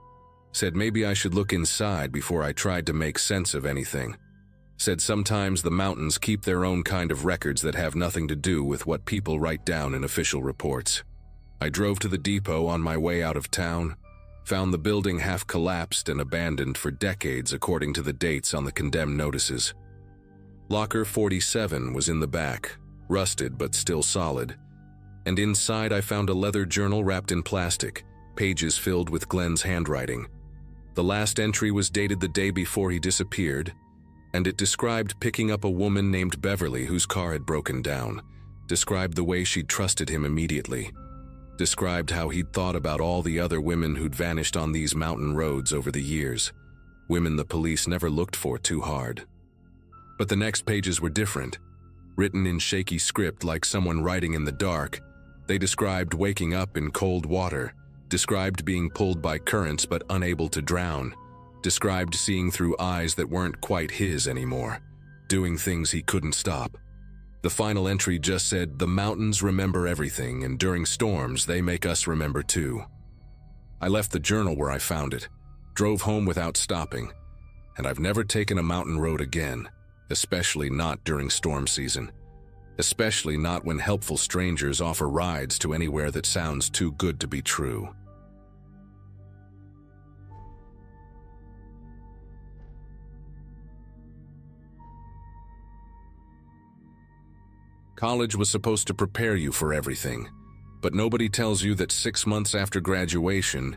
said maybe I should look inside before I tried to make sense of anything, said sometimes the mountains keep their own kind of records that have nothing to do with what people write down in official reports. I drove to the depot on my way out of town, found the building half collapsed and abandoned for decades according to the dates on the condemned notices. Locker 47 was in the back, rusted but still solid, and inside I found a leather journal wrapped in plastic, pages filled with Glenn's handwriting. The last entry was dated the day before he disappeared, and it described picking up a woman named Beverly whose car had broken down, described the way she'd trusted him immediately, described how he'd thought about all the other women who'd vanished on these mountain roads over the years, women the police never looked for too hard. But the next pages were different. Written in shaky script like someone writing in the dark, they described waking up in cold water, described being pulled by currents but unable to drown, described seeing through eyes that weren't quite his anymore, doing things he couldn't stop. The final entry just said, "The mountains remember everything, and during storms they make us remember too." I left the journal where I found it, drove home without stopping, and I've never taken a mountain road again, especially not during storm season. Especially not when helpful strangers offer rides to anywhere that sounds too good to be true. College was supposed to prepare you for everything, but nobody tells you that 6 months after graduation,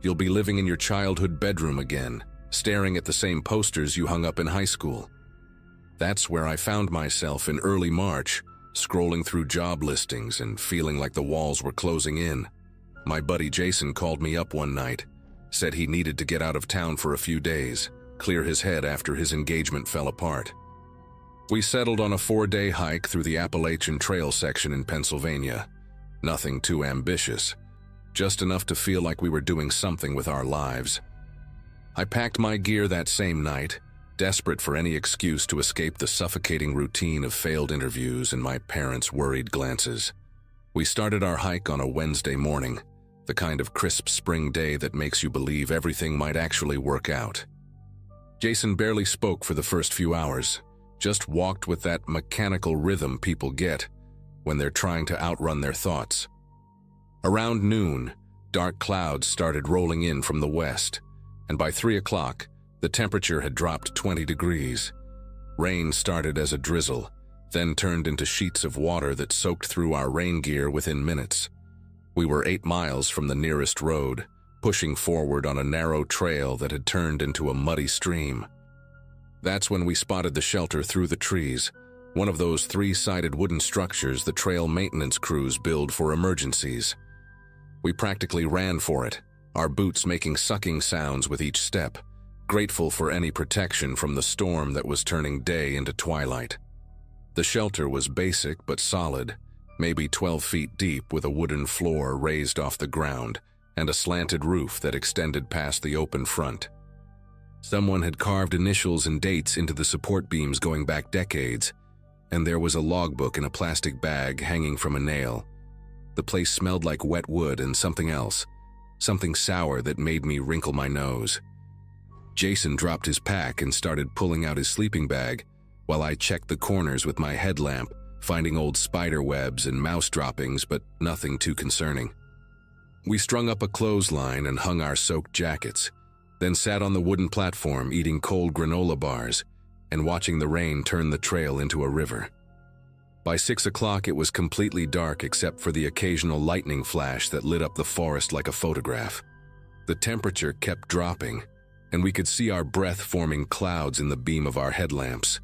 you'll be living in your childhood bedroom again, staring at the same posters you hung up in high school. That's where I found myself in early March, scrolling through job listings and feeling like the walls were closing in. My buddy Jason called me up one night, said he needed to get out of town for a few days, clear his head after his engagement fell apart. We settled on a 4-day hike through the Appalachian Trail section in Pennsylvania. Nothing too ambitious, just enough to feel like we were doing something with our lives. I packed my gear that same night, desperate for any excuse to escape the suffocating routine of failed interviews and my parents' worried glances. We started our hike on a Wednesday morning, the kind of crisp spring day that makes you believe everything might actually work out. Jason barely spoke for the first few hours, just walked with that mechanical rhythm people get when they're trying to outrun their thoughts. Around noon, dark clouds started rolling in from the west, and by 3 o'clock, the temperature had dropped 20 degrees. Rain started as a drizzle, then turned into sheets of water that soaked through our rain gear within minutes. We were 8 miles from the nearest road, pushing forward on a narrow trail that had turned into a muddy stream. That's when we spotted the shelter through the trees, one of those 3-sided wooden structures the trail maintenance crews build for emergencies. We practically ran for it, our boots making sucking sounds with each step, grateful for any protection from the storm that was turning day into twilight. The shelter was basic but solid, maybe 12 feet deep with a wooden floor raised off the ground and a slanted roof that extended past the open front. Someone had carved initials and dates into the support beams going back decades, and there was a logbook in a plastic bag hanging from a nail. The place smelled like wet wood and something else, something sour that made me wrinkle my nose. Jason dropped his pack and started pulling out his sleeping bag, while I checked the corners with my headlamp, finding old spider webs and mouse droppings, but nothing too concerning. We strung up a clothesline and hung our soaked jackets, then sat on the wooden platform eating cold granola bars and watching the rain turn the trail into a river. By 6 o'clock, it was completely dark except for the occasional lightning flash that lit up the forest like a photograph. The temperature kept dropping, and we could see our breath forming clouds in the beam of our headlamps.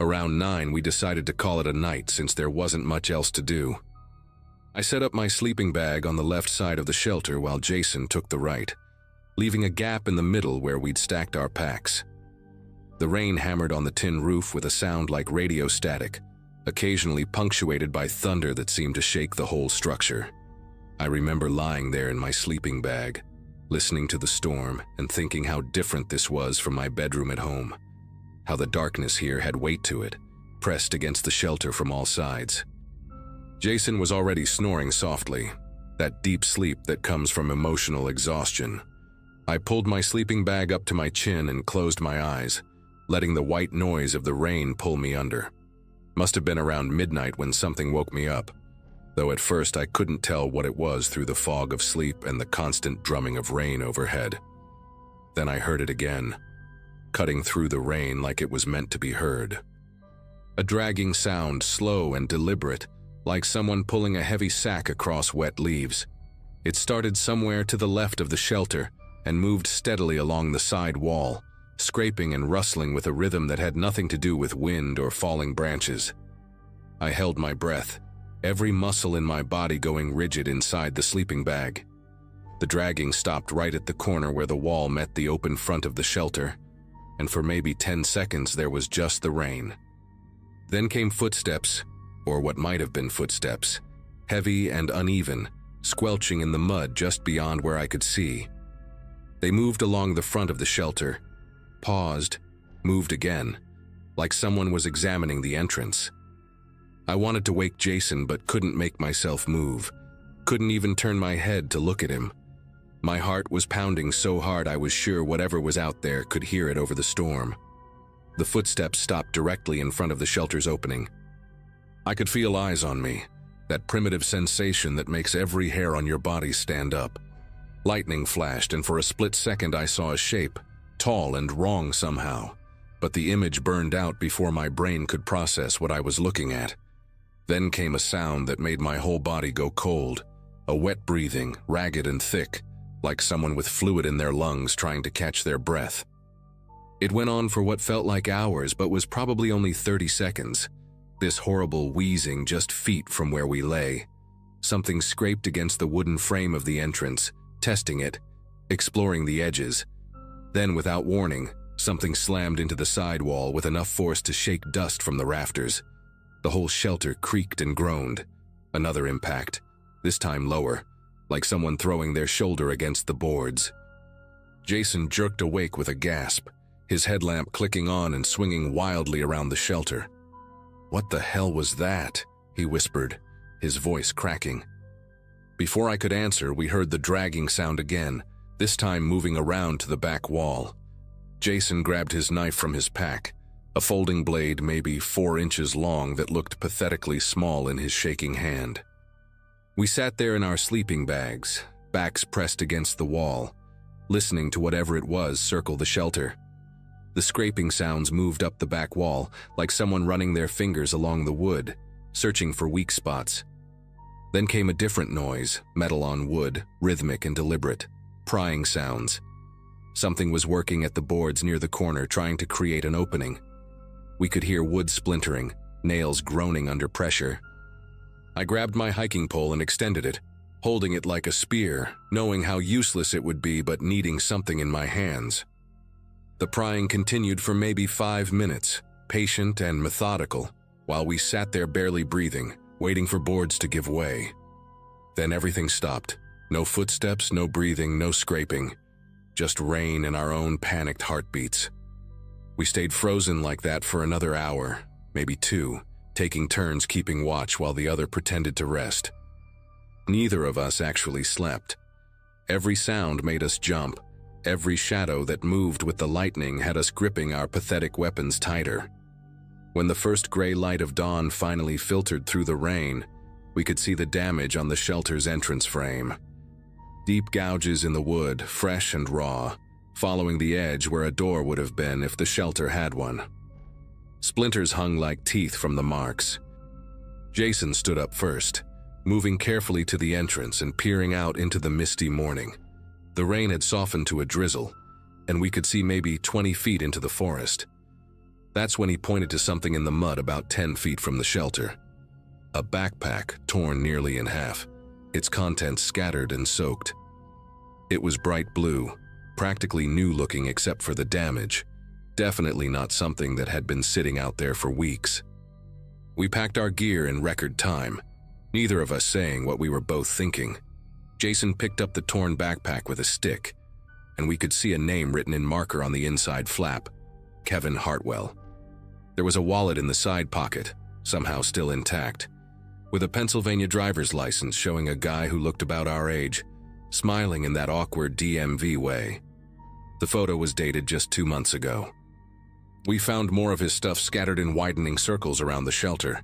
Around 9, we decided to call it a night since there wasn't much else to do. I set up my sleeping bag on the left side of the shelter while Jason took the right, leaving a gap in the middle where we'd stacked our packs. The rain hammered on the tin roof with a sound like radio static, occasionally punctuated by thunder that seemed to shake the whole structure. I remember lying there in my sleeping bag, listening to the storm and thinking how different this was from my bedroom at home, how the darkness here had weight to it, pressed against the shelter from all sides. Jason was already snoring softly, that deep sleep that comes from emotional exhaustion. I pulled my sleeping bag up to my chin and closed my eyes, letting the white noise of the rain pull me under. Must have been around midnight when something woke me up. though at first I couldn't tell what it was through the fog of sleep and the constant drumming of rain overhead. Then I heard it again, cutting through the rain like it was meant to be heard. A dragging sound, slow and deliberate, like someone pulling a heavy sack across wet leaves. It started somewhere to the left of the shelter and moved steadily along the side wall, scraping and rustling with a rhythm that had nothing to do with wind or falling branches. I held my breath, every muscle in my body going rigid inside the sleeping bag. The dragging stopped right at the corner where the wall met the open front of the shelter, and for maybe 10 seconds there was just the rain. Then came footsteps, or what might have been footsteps, heavy and uneven, squelching in the mud just beyond where I could see. They moved along the front of the shelter, paused, moved again, like someone was examining the entrance. I wanted to wake Jason but couldn't make myself move, couldn't even turn my head to look at him. My heart was pounding so hard I was sure whatever was out there could hear it over the storm. The footsteps stopped directly in front of the shelter's opening. I could feel eyes on me, that primitive sensation that makes every hair on your body stand up. Lightning flashed, and for a split second I saw a shape, tall and wrong somehow, but the image burned out before my brain could process what I was looking at. Then came a sound that made my whole body go cold, a wet breathing, ragged and thick, like someone with fluid in their lungs trying to catch their breath. It went on for what felt like hours, but was probably only 30 seconds. This horrible wheezing just feet from where we lay. Something scraped against the wooden frame of the entrance, testing it, exploring the edges. Then, without warning, something slammed into the side wall with enough force to shake dust from the rafters. The whole shelter creaked and groaned. Another impact, this time lower, like someone throwing their shoulder against the boards. Jason jerked awake with a gasp, his headlamp clicking on and swinging wildly around the shelter. "What the hell was that?" he whispered, his voice cracking. Before I could answer, we heard the dragging sound again, this time moving around to the back wall. Jason grabbed his knife from his pack, a folding blade maybe 4 inches long that looked pathetically small in his shaking hand. We sat there in our sleeping bags, backs pressed against the wall, listening to whatever it was circle the shelter. The scraping sounds moved up the back wall, like someone running their fingers along the wood, searching for weak spots. Then came a different noise, metal on wood, rhythmic and deliberate, prying sounds. Something was working at the boards near the corner, trying to create an opening. We could hear wood splintering, nails groaning under pressure. I grabbed my hiking pole and extended it, holding it like a spear, knowing how useless it would be but needing something in my hands. The prying continued for maybe 5 minutes, patient and methodical, while we sat there barely breathing, waiting for boards to give way. Then everything stopped. No footsteps, no breathing, no scraping. Just rain and our own panicked heartbeats. We stayed frozen like that for another hour, maybe 2, taking turns keeping watch while the other pretended to rest. Neither of us actually slept. Every sound made us jump. Every shadow that moved with the lightning had us gripping our pathetic weapons tighter. When the first gray light of dawn finally filtered through the rain, we could see the damage on the shelter's entrance frame. Deep gouges in the wood, fresh and raw, following the edge where a door would have been if the shelter had one. Splinters hung like teeth from the marks. Jason stood up first, moving carefully to the entrance and peering out into the misty morning. The rain had softened to a drizzle, and we could see maybe 20 feet into the forest. That's when he pointed to something in the mud about 10 feet from the shelter. A backpack torn nearly in half, its contents scattered and soaked. It was bright blue, practically new looking except for the damage. Definitely not something that had been sitting out there for weeks. We packed our gear in record time, neither of us saying what we were both thinking. Jason picked up the torn backpack with a stick, and we could see a name written in marker on the inside flap, Kevin Hartwell. There was a wallet in the side pocket, somehow still intact, with a Pennsylvania driver's license showing a guy who looked about our age, smiling in that awkward DMV way. The photo was dated just 2 months ago. We found more of his stuff scattered in widening circles around the shelter.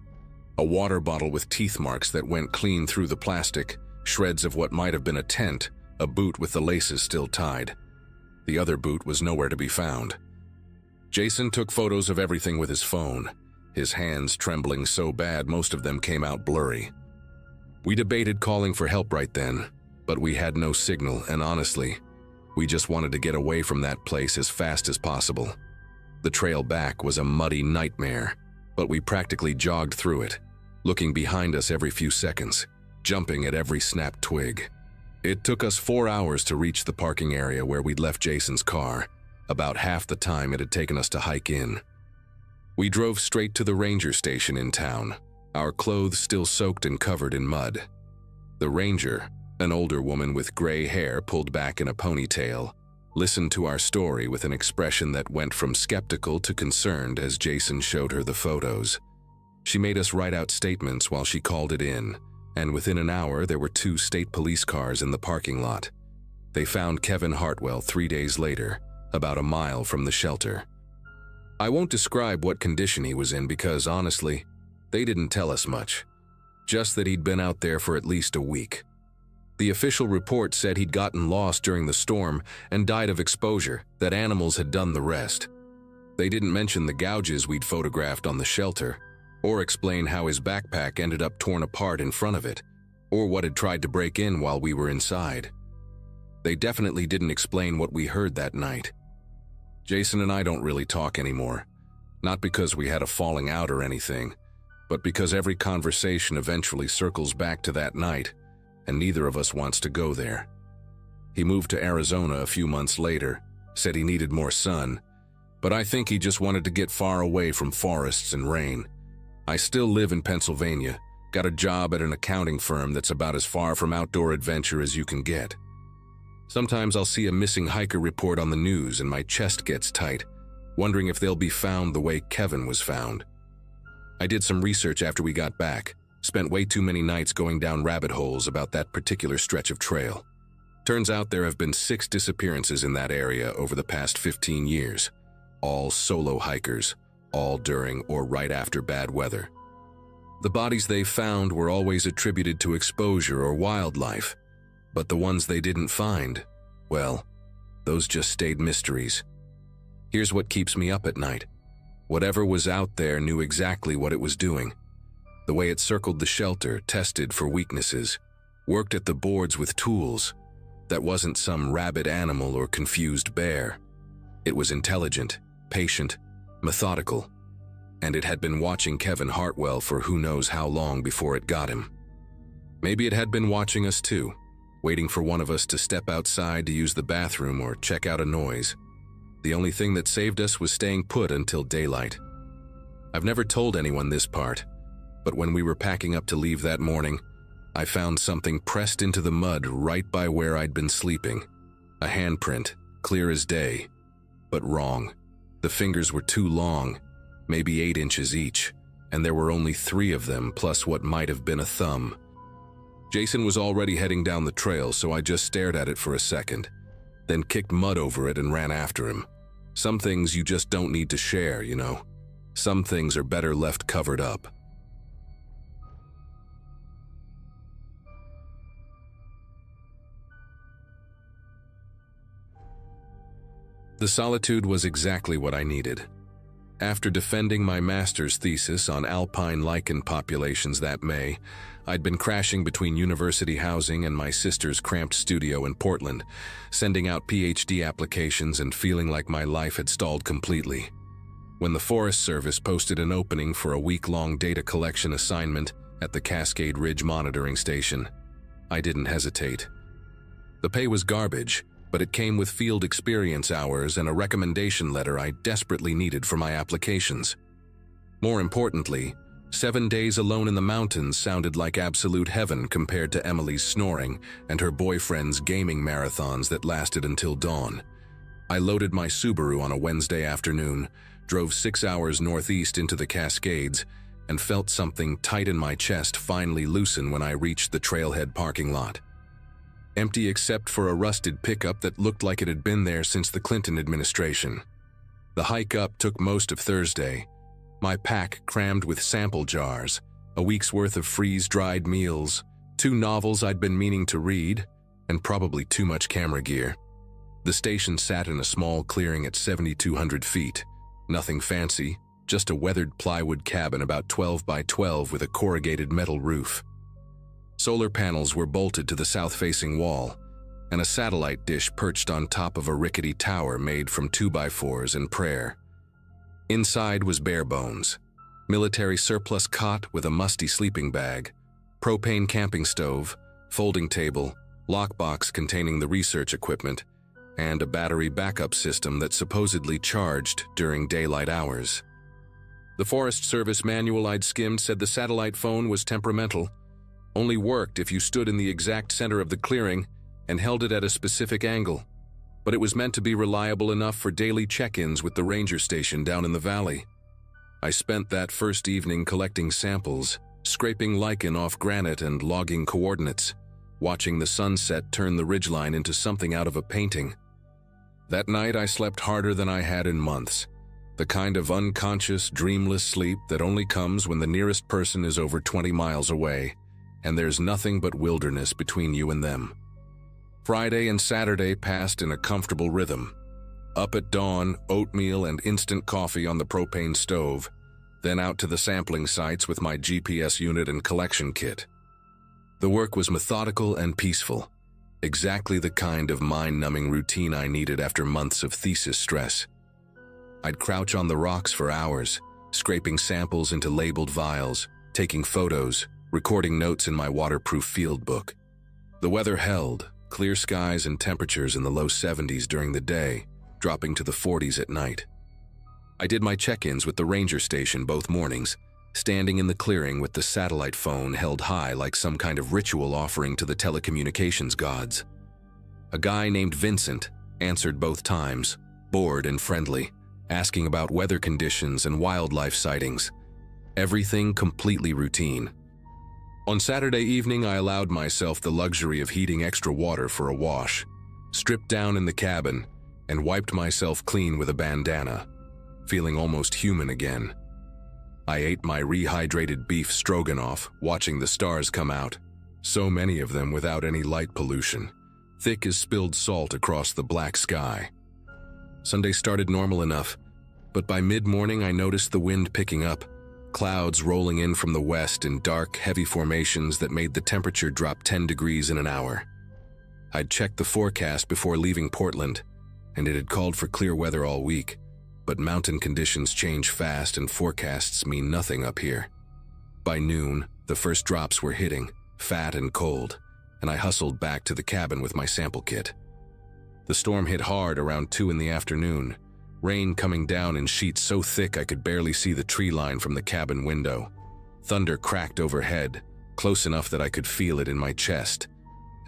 A water bottle with teeth marks that went clean through the plastic, shreds of what might have been a tent, a boot with the laces still tied. The other boot was nowhere to be found. Jason took photos of everything with his phone, his hands trembling so bad most of them came out blurry. We debated calling for help right then, but we had no signal, and honestly, we just wanted to get away from that place as fast as possible. The trail back was a muddy nightmare, but we practically jogged through it, looking behind us every few seconds, jumping at every snapped twig. It took us 4 hours to reach the parking area where we'd left Jason's car, about half the time it had taken us to hike in. We drove straight to the ranger station in town, our clothes still soaked and covered in mud. The ranger, an older woman with gray hair pulled back in a ponytail, listened to our story with an expression that went from skeptical to concerned as Jason showed her the photos. She made us write out statements while she called it in, and within an hour there were 2 state police cars in the parking lot. They found Kevin Hartwell 3 days later, about a mile from the shelter. I won't describe what condition he was in because, honestly, they didn't tell us much. Just that he'd been out there for at least a week. The official report said he'd gotten lost during the storm and died of exposure, that animals had done the rest. They didn't mention the gouges we'd photographed on the shelter, or explain how his backpack ended up torn apart in front of it, or what had tried to break in while we were inside. They definitely didn't explain what we heard that night. Jason and I don't really talk anymore, not because we had a falling out or anything, but because every conversation eventually circles back to that night, and neither of us wants to go there. He moved to Arizona a few months later, said he needed more sun, but I think he just wanted to get far away from forests and rain. I still live in Pennsylvania, got a job at an accounting firm that's about as far from outdoor adventure as you can get. Sometimes I'll see a missing hiker report on the news and my chest gets tight, wondering if they'll be found the way Kevin was found. I did some research after we got back, spent way too many nights going down rabbit holes about that particular stretch of trail. Turns out there have been 6 disappearances in that area over the past 15 years, all solo hikers, all during or right after bad weather. The bodies they found were always attributed to exposure or wildlife, but the ones they didn't find, well, those just stayed mysteries. Here's what keeps me up at night. Whatever was out there knew exactly what it was doing. The way it circled the shelter, tested for weaknesses, worked at the boards with tools. That wasn't some rabid animal or confused bear. It was intelligent, patient, methodical, and it had been watching Kevin Hartwell for who knows how long before it got him. Maybe it had been watching us too, waiting for one of us to step outside to use the bathroom or check out a noise. The only thing that saved us was staying put until daylight. I've never told anyone this part, but when we were packing up to leave that morning, I found something pressed into the mud right by where I'd been sleeping. A handprint, clear as day, but wrong. The fingers were too long, maybe 8 inches each, and there were only 3 of them plus what might have been a thumb. Jason was already heading down the trail, so I just stared at it for a second, then kicked mud over it and ran after him. Some things you just don't need to share, you know. Some things are better left covered up. The solitude was exactly what I needed. After defending my master's thesis on alpine lichen populations that May, I'd been crashing between university housing and my sister's cramped studio in Portland, sending out PhD applications and feeling like my life had stalled completely. When the Forest Service posted an opening for a week-long data collection assignment at the Cascade Ridge Monitoring Station, I didn't hesitate. The pay was garbage, but it came with field experience hours and a recommendation letter I desperately needed for my applications. More importantly, 7 days alone in the mountains sounded like absolute heaven compared to Emily's snoring and her boyfriend's gaming marathons that lasted until dawn. I loaded my Subaru on a Wednesday afternoon, drove 6 hours northeast into the Cascades, and felt something tight in my chest finally loosen when I reached the trailhead parking lot. Empty except for a rusted pickup that looked like it had been there since the Clinton administration. The hike up took most of Thursday, my pack crammed with sample jars, a week's worth of freeze-dried meals, 2 novels I'd been meaning to read, and probably too much camera gear. The station sat in a small clearing at 7,200 feet. Nothing fancy, just a weathered plywood cabin about 12 by 12 with a corrugated metal roof. Solar panels were bolted to the south-facing wall, and a satellite dish perched on top of a rickety tower made from 2x4s and prayer. Inside was bare bones. Military surplus cot with a musty sleeping bag, propane camping stove, folding table, lockbox containing the research equipment, and a battery backup system that supposedly charged during daylight hours. The Forest Service manual I'd skimmed said the satellite phone was temperamental, only worked if you stood in the exact center of the clearing and held it at a specific angle, but it was meant to be reliable enough for daily check-ins with the ranger station down in the valley. I spent that first evening collecting samples, scraping lichen off granite and logging coordinates, watching the sunset turn the ridgeline into something out of a painting. That night I slept harder than I had in months, the kind of unconscious, dreamless sleep that only comes when the nearest person is over 20 miles away, and there's nothing but wilderness between you and them. Friday and Saturday passed in a comfortable rhythm. Up at dawn, oatmeal and instant coffee on the propane stove, then out to the sampling sites with my GPS unit and collection kit. The work was methodical and peaceful, exactly the kind of mind-numbing routine I needed after months of thesis stress. I'd crouch on the rocks for hours, scraping samples into labeled vials, taking photos, recording notes in my waterproof field book. The weather held, clear skies and temperatures in the low 70s during the day, dropping to the 40s at night. I did my check-ins with the ranger station both mornings, standing in the clearing with the satellite phone held high like some kind of ritual offering to the telecommunications gods. A guy named Vincent answered both times, bored and friendly, asking about weather conditions and wildlife sightings. Everything completely routine. On Saturday evening, I allowed myself the luxury of heating extra water for a wash, stripped down in the cabin, and wiped myself clean with a bandana, feeling almost human again. I ate my rehydrated beef stroganoff, watching the stars come out, so many of them without any light pollution, thick as spilled salt across the black sky. Sunday started normal enough, but by mid-morning I noticed the wind picking up, clouds rolling in from the west in dark, heavy formations that made the temperature drop 10 degrees in an hour. I'd checked the forecast before leaving Portland, and it had called for clear weather all week, but mountain conditions change fast and forecasts mean nothing up here. By noon, the first drops were hitting, fat and cold, and I hustled back to the cabin with my sample kit. The storm hit hard around 2 in the afternoon, rain coming down in sheets so thick I could barely see the tree line from the cabin window. Thunder cracked overhead, close enough that I could feel it in my chest,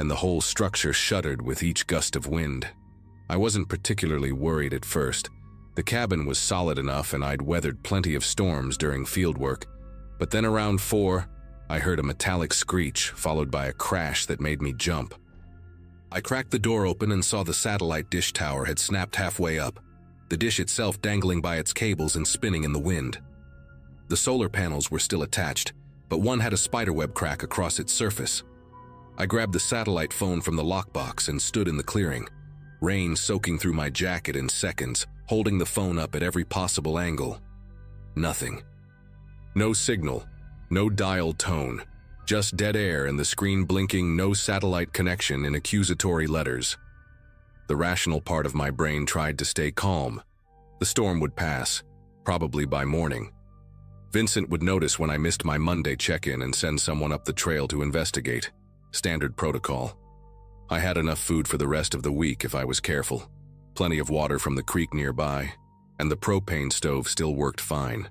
and the whole structure shuddered with each gust of wind. I wasn't particularly worried at first. The cabin was solid enough and I'd weathered plenty of storms during fieldwork, but then around 4, I heard a metallic screech followed by a crash that made me jump. I cracked the door open and saw the satellite dish tower had snapped halfway up, the dish itself dangling by its cables and spinning in the wind. The solar panels were still attached, but one had a spiderweb crack across its surface. I grabbed the satellite phone from the lockbox and stood in the clearing, rain soaking through my jacket in seconds, holding the phone up at every possible angle. Nothing. No signal, no dial tone, just dead air and the screen blinking no satellite connection in accusatory letters. The rational part of my brain tried to stay calm. The storm would pass, probably by morning. Vincent would notice when I missed my Monday check-in and send someone up the trail to investigate. Standard protocol. I had enough food for the rest of the week if I was careful. Plenty of water from the creek nearby, and the propane stove still worked fine.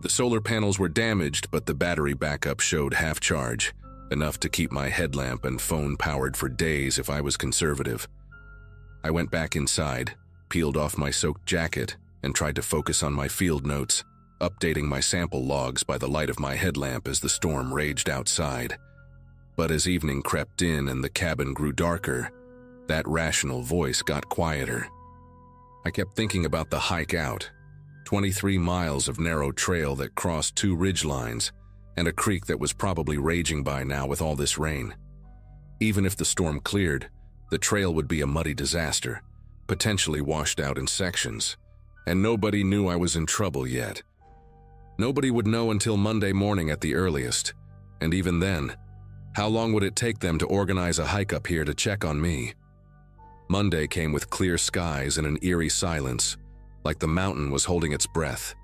The solar panels were damaged, but the battery backup showed half charge, enough to keep my headlamp and phone powered for days if I was conservative. I went back inside, peeled off my soaked jacket, and tried to focus on my field notes, updating my sample logs by the light of my headlamp as the storm raged outside. But as evening crept in and the cabin grew darker, that rational voice got quieter. I kept thinking about the hike out, 23 miles of narrow trail that crossed 2 ridgelines, and a creek that was probably raging by now with all this rain. Even if the storm cleared, the trail would be a muddy disaster, potentially washed out in sections, and nobody knew I was in trouble yet. Nobody would know until Monday morning at the earliest, and even then, how long would it take them to organize a hike up here to check on me? Monday came with clear skies and an eerie silence, like the mountain was holding its breath.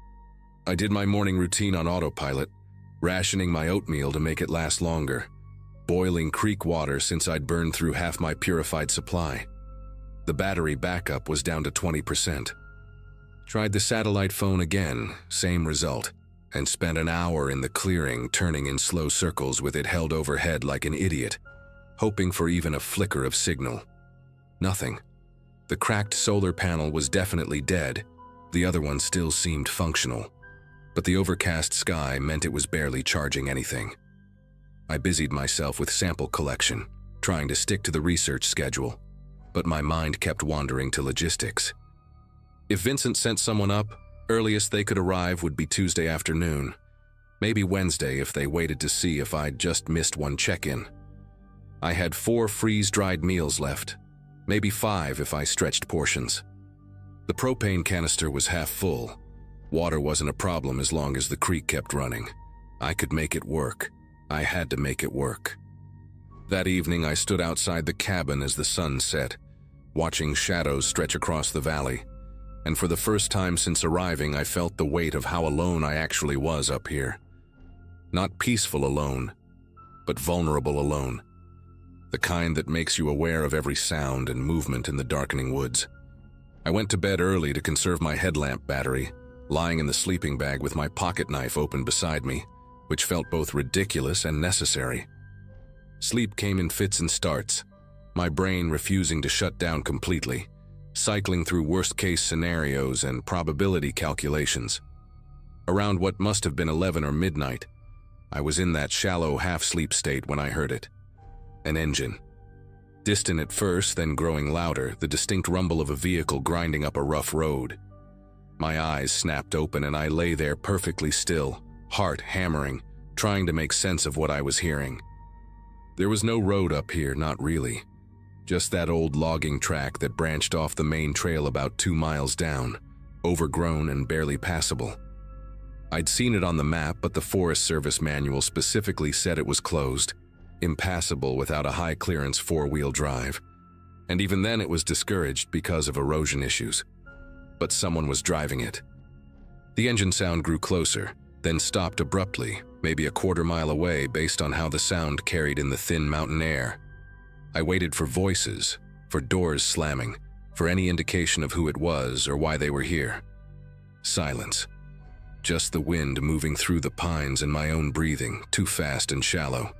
I did my morning routine on autopilot, rationing my oatmeal to make it last longer, boiling creek water since I'd burned through half my purified supply. The battery backup was down to 20%. Tried the satellite phone again, same result, and spent an hour in the clearing turning in slow circles with it held overhead like an idiot, hoping for even a flicker of signal. Nothing. The cracked solar panel was definitely dead, the other one still seemed functional, but the overcast sky meant it was barely charging anything. I busied myself with sample collection, trying to stick to the research schedule, but my mind kept wandering to logistics. If Vincent sent someone up, earliest they could arrive would be Tuesday afternoon, maybe Wednesday if they waited to see if I'd just missed one check-in. I had 4 freeze-dried meals left, maybe 5 if I stretched portions. The propane canister was half full. Water wasn't a problem as long as the creek kept running. I could make it work. I had to make it work. That evening, I stood outside the cabin as the sun set, watching shadows stretch across the valley, and for the first time since arriving, I felt the weight of how alone I actually was up here. Not peaceful alone, but vulnerable alone. The kind that makes you aware of every sound and movement in the darkening woods. I went to bed early to conserve my headlamp battery, lying in the sleeping bag with my pocket knife open beside me, which felt both ridiculous and necessary. Sleep came in fits and starts, my brain refusing to shut down completely, cycling through worst-case scenarios and probability calculations. Around what must have been 11 or midnight, I was in that shallow half-sleep state when I heard it. An engine. Distant at first, then growing louder, the distinct rumble of a vehicle grinding up a rough road. My eyes snapped open and I lay there perfectly still, heart hammering, trying to make sense of what I was hearing. There was no road up here, not really. Just that old logging track that branched off the main trail about 2 miles down, overgrown and barely passable. I'd seen it on the map, but the Forest Service manual specifically said it was closed, impassable without a high-clearance 4-wheel drive. And even then it was discouraged because of erosion issues. But someone was driving it. The engine sound grew closer, then stopped abruptly, maybe a quarter-mile away based on how the sound carried in the thin mountain air. I waited for voices, for doors slamming, for any indication of who it was or why they were here. Silence. Just the wind moving through the pines and my own breathing, too fast and shallow.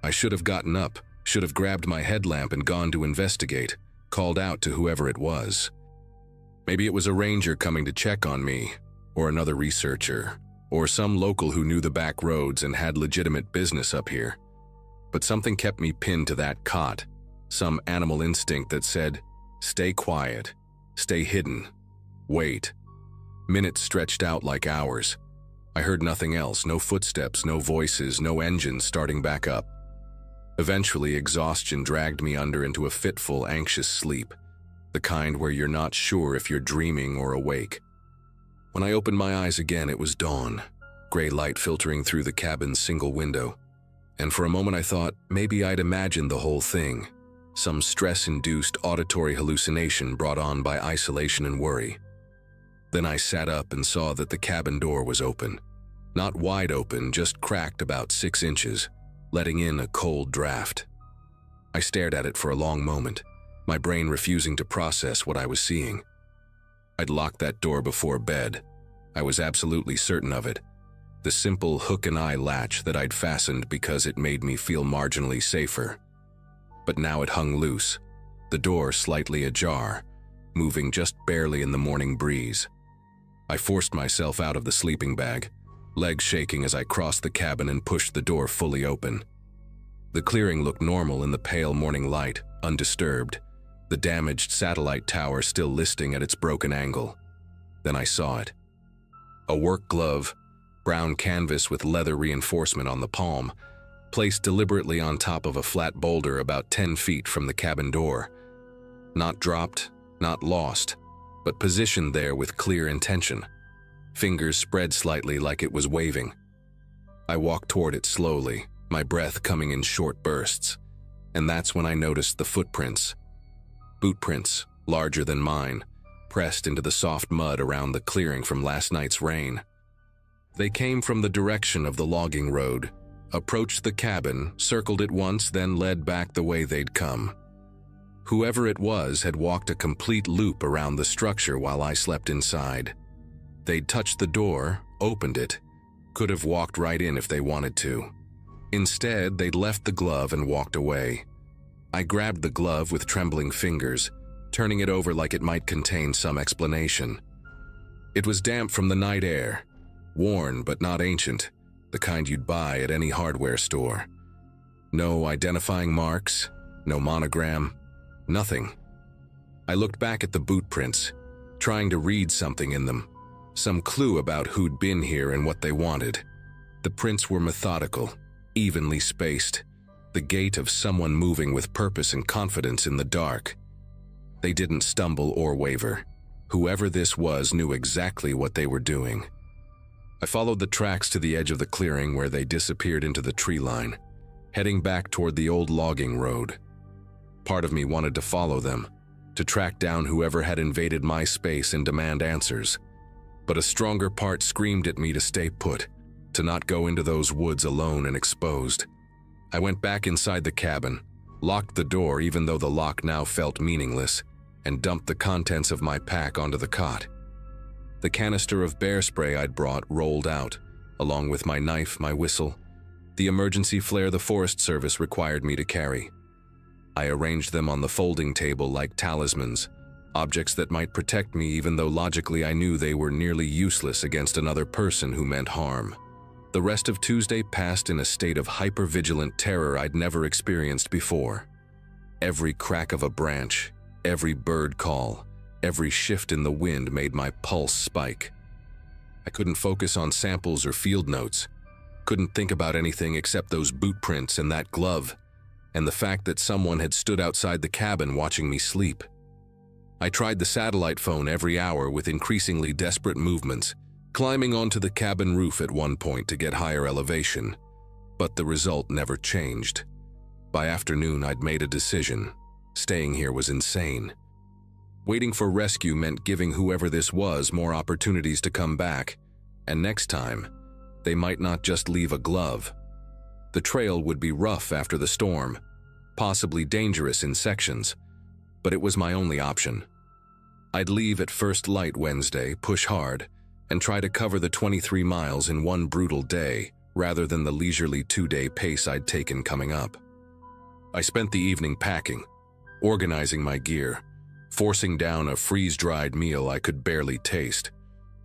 I should have gotten up, should have grabbed my headlamp and gone to investigate, called out to whoever it was. Maybe it was a ranger coming to check on me, or another researcher, or some local who knew the back roads and had legitimate business up here. But something kept me pinned to that cot, some animal instinct that said, stay quiet, stay hidden, wait. Minutes stretched out like hours. I heard nothing else, no footsteps, no voices, no engines starting back up. Eventually, exhaustion dragged me under into a fitful, anxious sleep, the kind where you're not sure if you're dreaming or awake. When I opened my eyes again, it was dawn, gray light filtering through the cabin's single window. And for a moment I thought maybe I'd imagined the whole thing, some stress-induced auditory hallucination brought on by isolation and worry. Then I sat up and saw that the cabin door was open. Not wide open, just cracked about 6 inches, letting in a cold draft. I stared at it for a long moment, my brain refusing to process what I was seeing. I'd locked that door before bed. I was absolutely certain of it. The simple hook-and-eye latch that I'd fastened because it made me feel marginally safer. But now it hung loose, the door slightly ajar, moving just barely in the morning breeze. I forced myself out of the sleeping bag, legs shaking as I crossed the cabin and pushed the door fully open. The clearing looked normal in the pale morning light, undisturbed, the damaged satellite tower still listing at its broken angle. Then I saw it. A work glove, brown canvas with leather reinforcement on the palm, placed deliberately on top of a flat boulder about 10 feet from the cabin door. Not dropped, not lost, but positioned there with clear intention. Fingers spread slightly like it was waving. I walked toward it slowly, my breath coming in short bursts, and that's when I noticed the footprints. Boot prints, larger than mine, pressed into the soft mud around the clearing from last night's rain. They came from the direction of the logging road, approached the cabin, circled it once, then led back the way they'd come. Whoever it was had walked a complete loop around the structure while I slept inside. They'd touched the door, opened it, could have walked right in if they wanted to. Instead, they'd left the glove and walked away. I grabbed the glove with trembling fingers, turning it over like it might contain some explanation. It was damp from the night air, worn but not ancient, the kind you'd buy at any hardware store. No identifying marks, no monogram, nothing. I looked back at the boot prints, trying to read something in them, some clue about who'd been here and what they wanted. The prints were methodical, evenly spaced, the gait of someone moving with purpose and confidence in the dark. They didn't stumble or waver. Whoever this was knew exactly what they were doing. I followed the tracks to the edge of the clearing where they disappeared into the tree line, heading back toward the old logging road. Part of me wanted to follow them, to track down whoever had invaded my space and demand answers. But a stronger part screamed at me to stay put, to not go into those woods alone and exposed. I went back inside the cabin, locked the door even though the lock now felt meaningless, and dumped the contents of my pack onto the cot. The canister of bear spray I'd brought rolled out, along with my knife, my whistle, the emergency flare the Forest Service required me to carry. I arranged them on the folding table like talismans, objects that might protect me even though logically I knew they were nearly useless against another person who meant harm. The rest of Tuesday passed in a state of hyper-vigilant terror I'd never experienced before. Every crack of a branch, every bird call, every shift in the wind made my pulse spike. I couldn't focus on samples or field notes, couldn't think about anything except those boot prints and that glove, and the fact that someone had stood outside the cabin watching me sleep. I tried the satellite phone every hour with increasingly desperate movements, climbing onto the cabin roof at one point to get higher elevation, but the result never changed. By afternoon, I'd made a decision. Staying here was insane. Waiting for rescue meant giving whoever this was more opportunities to come back, and next time, they might not just leave a glove. The trail would be rough after the storm, possibly dangerous in sections, but it was my only option. I'd leave at first light Wednesday, push hard, and try to cover the 23 miles in one brutal day rather than the leisurely 2-day pace I'd taken coming up. I spent the evening packing, organizing my gear, forcing down a freeze-dried meal I could barely taste.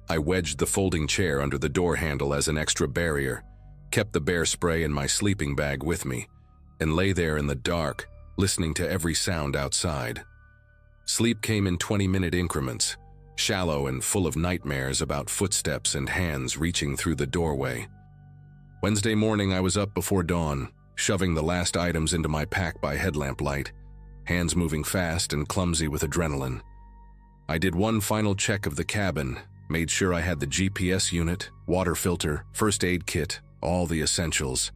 I wedged the folding chair under the door handle as an extra barrier, kept the bear spray in my sleeping bag with me, and lay there in the dark, listening to every sound outside. Sleep came in 20-minute increments, shallow and full of nightmares about footsteps and hands reaching through the doorway. Wednesday morning, I was up before dawn, shoving the last items into my pack by headlamp light, hands moving fast and clumsy with adrenaline. I did one final check of the cabin, made sure I had the GPS unit, water filter, first aid kit, all the essentials.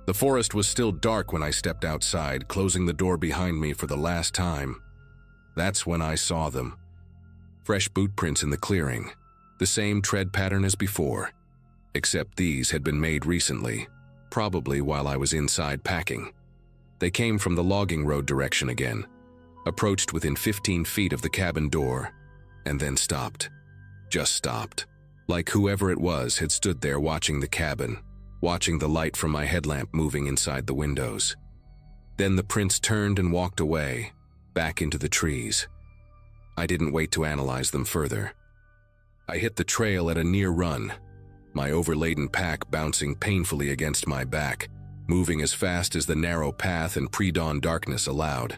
The forest was still dark when I stepped outside, closing the door behind me for the last time. That's when I saw them. Fresh boot prints in the clearing, the same tread pattern as before, except these had been made recently, probably while I was inside packing. They came from the logging road direction again, approached within 15 feet of the cabin door, and then stopped. Just stopped. Like whoever it was had stood there watching the cabin, watching the light from my headlamp moving inside the windows. Then the prints turned and walked away, back into the trees. I didn't wait to analyze them further. I hit the trail at a near run, my overladen pack bouncing painfully against my back, moving as fast as the narrow path and pre-dawn darkness allowed.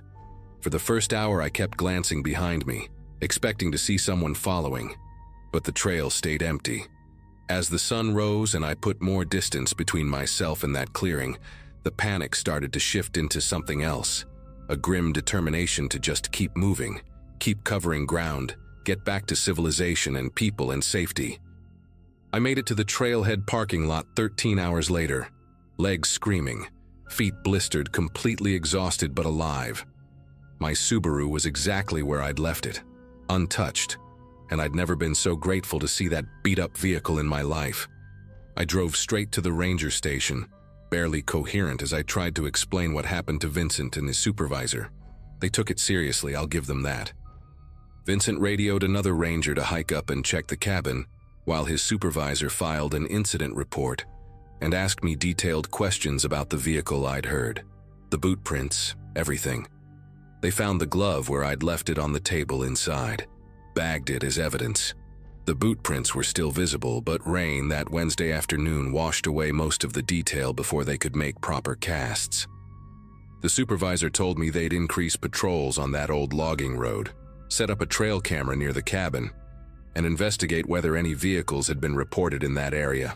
For the first hour, I kept glancing behind me, expecting to see someone following, but the trail stayed empty. As the sun rose and I put more distance between myself and that clearing, the panic started to shift into something else, a grim determination to just keep moving, keep covering ground, get back to civilization and people and safety. I made it to the trailhead parking lot 13 hours later, legs screaming, feet blistered, completely exhausted but alive. My Subaru was exactly where I'd left it, untouched, and I'd never been so grateful to see that beat-up vehicle in my life. I drove straight to the ranger station, barely coherent as I tried to explain what happened to Vincent and his supervisor. They took it seriously, I'll give them that. Vincent radioed another ranger to hike up and check the cabin, while his supervisor filed an incident report and asked me detailed questions about the vehicle I'd heard, the boot prints, everything. They found the glove where I'd left it on the table inside, bagged it as evidence. The boot prints were still visible, but rain that Wednesday afternoon washed away most of the detail before they could make proper casts. The supervisor told me they'd increase patrols on that old logging road, set up a trail camera near the cabin, and investigate whether any vehicles had been reported in that area.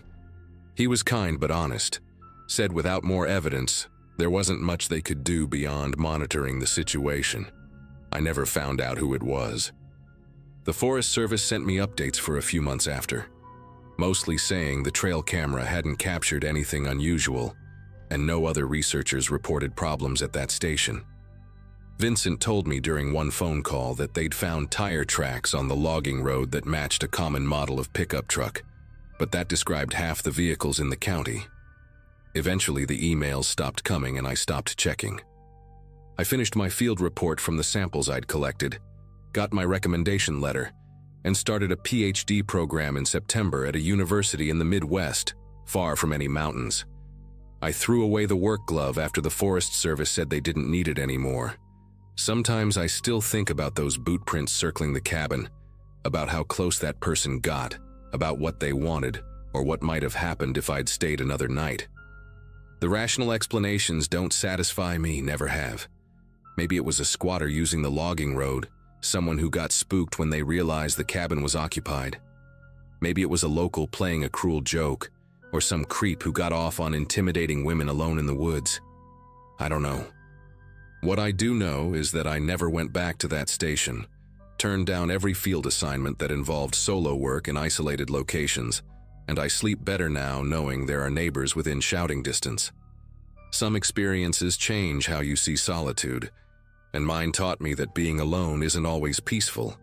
He was kind but honest, said without more evidence, there wasn't much they could do beyond monitoring the situation. I never found out who it was. The Forest Service sent me updates for a few months after, mostly saying the trail camera hadn't captured anything unusual, and no other researchers reported problems at that station. Vincent told me during one phone call that they'd found tire tracks on the logging road that matched a common model of pickup truck, but that described half the vehicles in the county. Eventually, the emails stopped coming and I stopped checking. I finished my field report from the samples I'd collected, got my recommendation letter, and started a PhD program in September at a university in the Midwest, far from any mountains. I threw away the work glove after the Forest Service said they didn't need it anymore. Sometimes I still think about those boot prints circling the cabin, about how close that person got, about what they wanted, or what might have happened if I'd stayed another night. The rational explanations don't satisfy me, never have. Maybe it was a squatter using the logging road, someone who got spooked when they realized the cabin was occupied. Maybe it was a local playing a cruel joke, or some creep who got off on intimidating women alone in the woods. I don't know. What I do know is that I never went back to that station, turned down every field assignment that involved solo work in isolated locations, and I sleep better now knowing there are neighbors within shouting distance. Some experiences change how you see solitude, and mine taught me that being alone isn't always peaceful.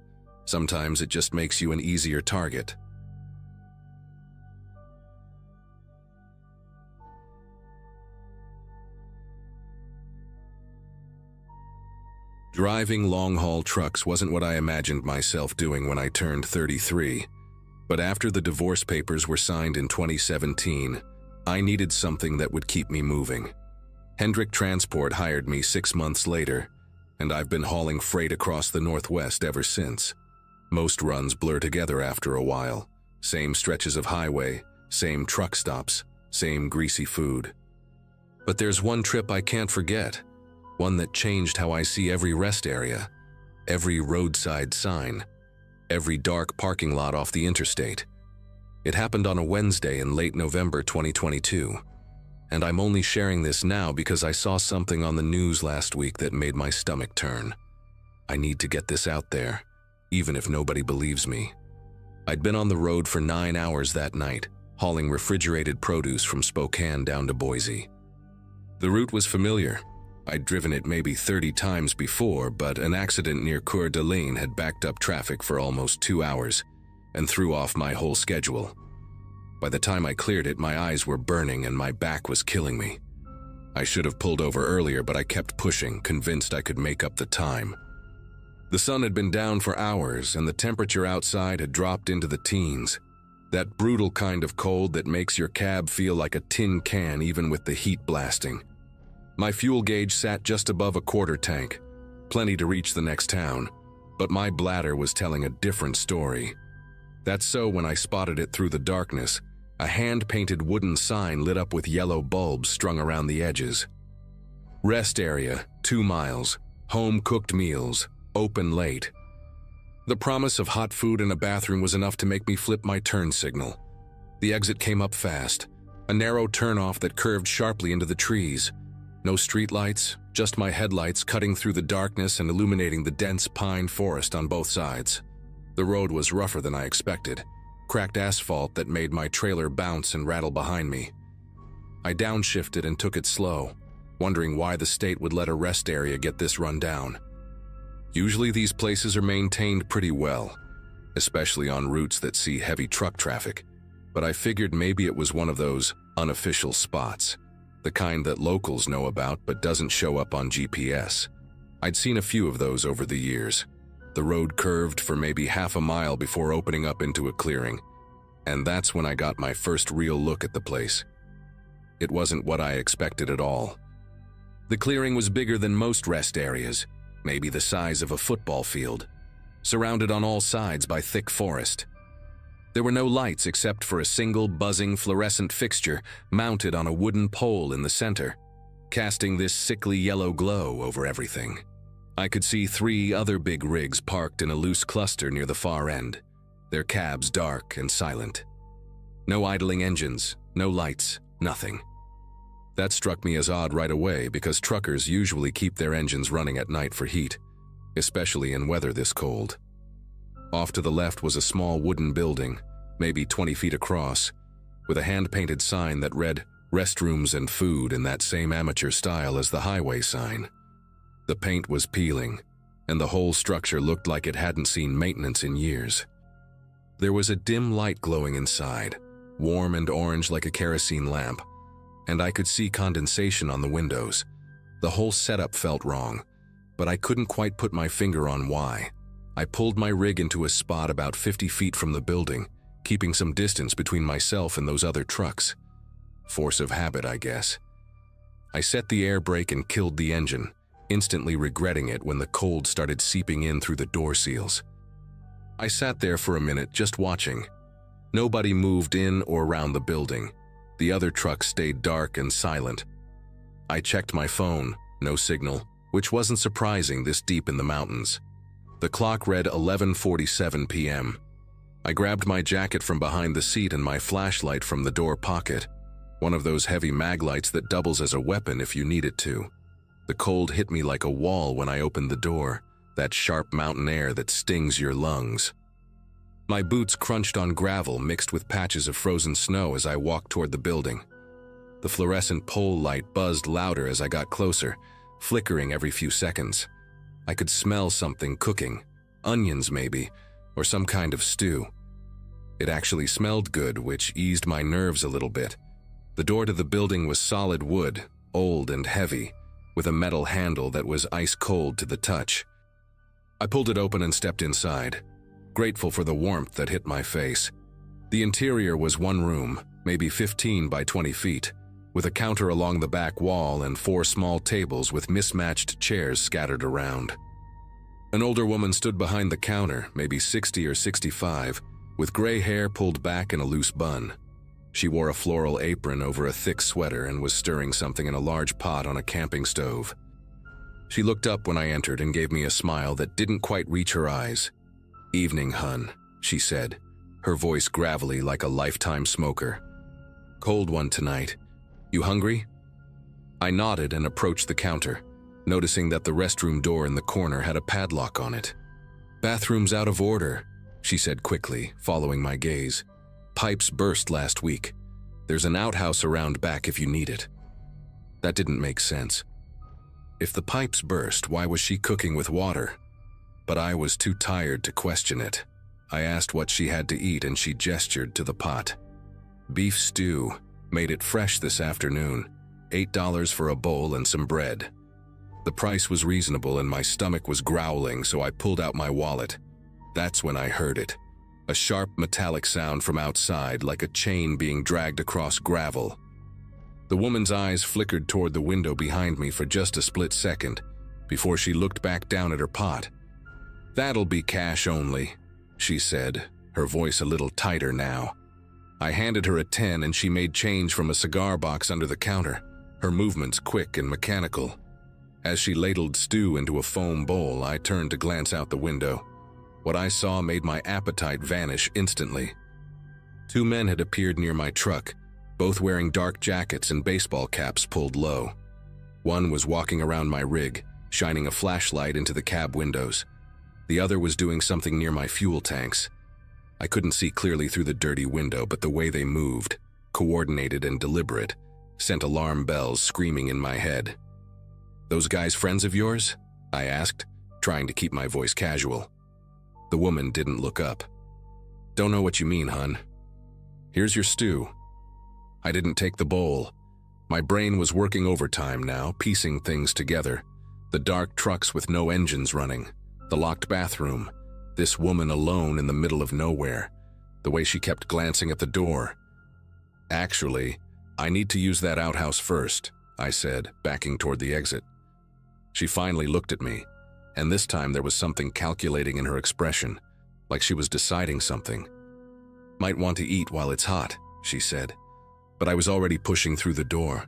Sometimes it just makes you an easier target. Driving long-haul trucks wasn't what I imagined myself doing when I turned 33, but after the divorce papers were signed in 2017, I needed something that would keep me moving. Hendrick Transport hired me 6 months later, and I've been hauling freight across the Northwest ever since. Most runs blur together after a while. Same stretches of highway, same truck stops, same greasy food. But there's one trip I can't forget. One that changed how I see every rest area, every roadside sign, every dark parking lot off the interstate. It happened on a Wednesday in late November 2022, and I'm only sharing this now because I saw something on the news last week that made my stomach turn. I need to get this out there, even if nobody believes me. I'd been on the road for 9 hours that night, hauling refrigerated produce from Spokane down to Boise. The route was familiar. I'd driven it maybe 30 times before, but an accident near Coeur d'Alene had backed up traffic for almost 2 hours and threw off my whole schedule. By the time I cleared it, my eyes were burning and my back was killing me. I should have pulled over earlier, but I kept pushing, convinced I could make up the time. The sun had been down for hours and the temperature outside had dropped into the teens. That brutal kind of cold that makes your cab feel like a tin can even with the heat blasting. My fuel gauge sat just above a quarter tank, plenty to reach the next town, but my bladder was telling a different story. That's so when I spotted it through the darkness, a hand-painted wooden sign lit up with yellow bulbs strung around the edges. Rest area, 2 miles, home-cooked meals, open late. The promise of hot food and a bathroom was enough to make me flip my turn signal. The exit came up fast, a narrow turnoff that curved sharply into the trees. No streetlights, just my headlights cutting through the darkness and illuminating the dense pine forest on both sides. The road was rougher than I expected, cracked asphalt that made my trailer bounce and rattle behind me. I downshifted and took it slow, wondering why the state would let a rest area get this run down. Usually these places are maintained pretty well, especially on routes that see heavy truck traffic, but I figured maybe it was one of those unofficial spots, the kind that locals know about but doesn't show up on GPS. I'd seen a few of those over the years. The road curved for maybe half a mile before opening up into a clearing, and that's when I got my first real look at the place. It wasn't what I expected at all. The clearing was bigger than most rest areas, maybe the size of a football field, surrounded on all sides by thick forest. There were no lights except for a single buzzing fluorescent fixture mounted on a wooden pole in the center, casting this sickly yellow glow over everything. I could see 3 other big rigs parked in a loose cluster near the far end, their cabs dark and silent. No idling engines, no lights, nothing. That struck me as odd right away because truckers usually keep their engines running at night for heat, especially in weather this cold. Off to the left was a small wooden building, maybe 20 feet across, with a hand-painted sign that read "Restrooms and Food" in that same amateur style as the highway sign. The paint was peeling, and the whole structure looked like it hadn't seen maintenance in years. There was a dim light glowing inside, warm and orange like a kerosene lamp, and I could see condensation on the windows. The whole setup felt wrong, but I couldn't quite put my finger on why. I pulled my rig into a spot about 50 feet from the building, keeping some distance between myself and those other trucks. Force of habit, I guess. I set the air brake and killed the engine, instantly regretting it when the cold started seeping in through the door seals. I sat there for a minute just watching. Nobody moved in or around the building. The other trucks stayed dark and silent. I checked my phone, no signal, which wasn't surprising this deep in the mountains. The clock read 11:47 p.m. I grabbed my jacket from behind the seat and my flashlight from the door pocket, one of those heavy mag lights that doubles as a weapon if you need it to. The cold hit me like a wall when I opened the door, that sharp mountain air that stings your lungs. My boots crunched on gravel mixed with patches of frozen snow as I walked toward the building. The fluorescent pole light buzzed louder as I got closer, flickering every few seconds. I could smell something cooking, onions maybe, or some kind of stew. It actually smelled good, which eased my nerves a little bit. The door to the building was solid wood, old and heavy, with a metal handle that was ice cold to the touch. I pulled it open and stepped inside, grateful for the warmth that hit my face. The interior was one room, maybe 15 by 20 feet, with a counter along the back wall and 4 small tables with mismatched chairs scattered around. An older woman stood behind the counter, maybe 60 or 65, with gray hair pulled back in a loose bun. She wore a floral apron over a thick sweater and was stirring something in a large pot on a camping stove. She looked up when I entered and gave me a smile that didn't quite reach her eyes. "Evening, hun," she said, her voice gravelly like a lifetime smoker. "Cold one tonight. You hungry?" I nodded and approached the counter, noticing that the restroom door in the corner had a padlock on it. "Bathroom's out of order," she said quickly, following my gaze. "Pipes burst last week. There's an outhouse around back if you need it." That didn't make sense. If the pipes burst, why was she cooking with water? But I was too tired to question it. I asked what she had to eat and she gestured to the pot. "Beef stew. Made it fresh this afternoon. $8 for a bowl and some bread." The price was reasonable and my stomach was growling, so I pulled out my wallet. That's when I heard it. A sharp metallic sound from outside, like a chain being dragged across gravel. The woman's eyes flickered toward the window behind me for just a split second, before she looked back down at her pot. "That'll be cash only," she said, her voice a little tighter now. I handed her a 10 and she made change from a cigar box under the counter, her movements quick and mechanical. As she ladled stew into a foam bowl, I turned to glance out the window. What I saw made my appetite vanish instantly. Two men had appeared near my truck, both wearing dark jackets and baseball caps pulled low. One was walking around my rig, shining a flashlight into the cab windows. The other was doing something near my fuel tanks. I couldn't see clearly through the dirty window, but the way they moved, coordinated and deliberate, sent alarm bells screaming in my head. "Those guys friends of yours?" I asked, trying to keep my voice casual. The woman didn't look up. "Don't know what you mean, hun. Here's your stew." I didn't take the bowl. My brain was working overtime now, piecing things together. The dark trucks with no engines running, the locked bathroom, this woman alone in the middle of nowhere, the way she kept glancing at the door. "Actually, I need to use that outhouse first," I said, backing toward the exit. She finally looked at me, and this time there was something calculating in her expression, like she was deciding something. "Might want to eat while it's hot," she said, but I was already pushing through the door.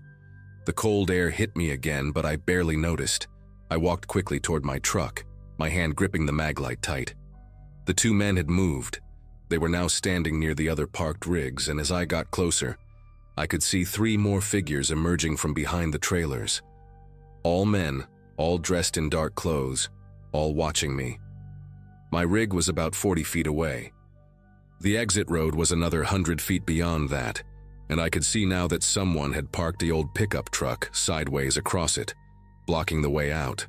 The cold air hit me again, but I barely noticed. I walked quickly toward my truck, my hand gripping the maglite tight. The two men had moved. They were now standing near the other parked rigs, and as I got closer, I could see 3 more figures emerging from behind the trailers. All men, all dressed in dark clothes, all watching me. My rig was about 40 feet away. The exit road was another 100 feet beyond that, and I could see now that someone had parked the old pickup truck sideways across it, blocking the way out.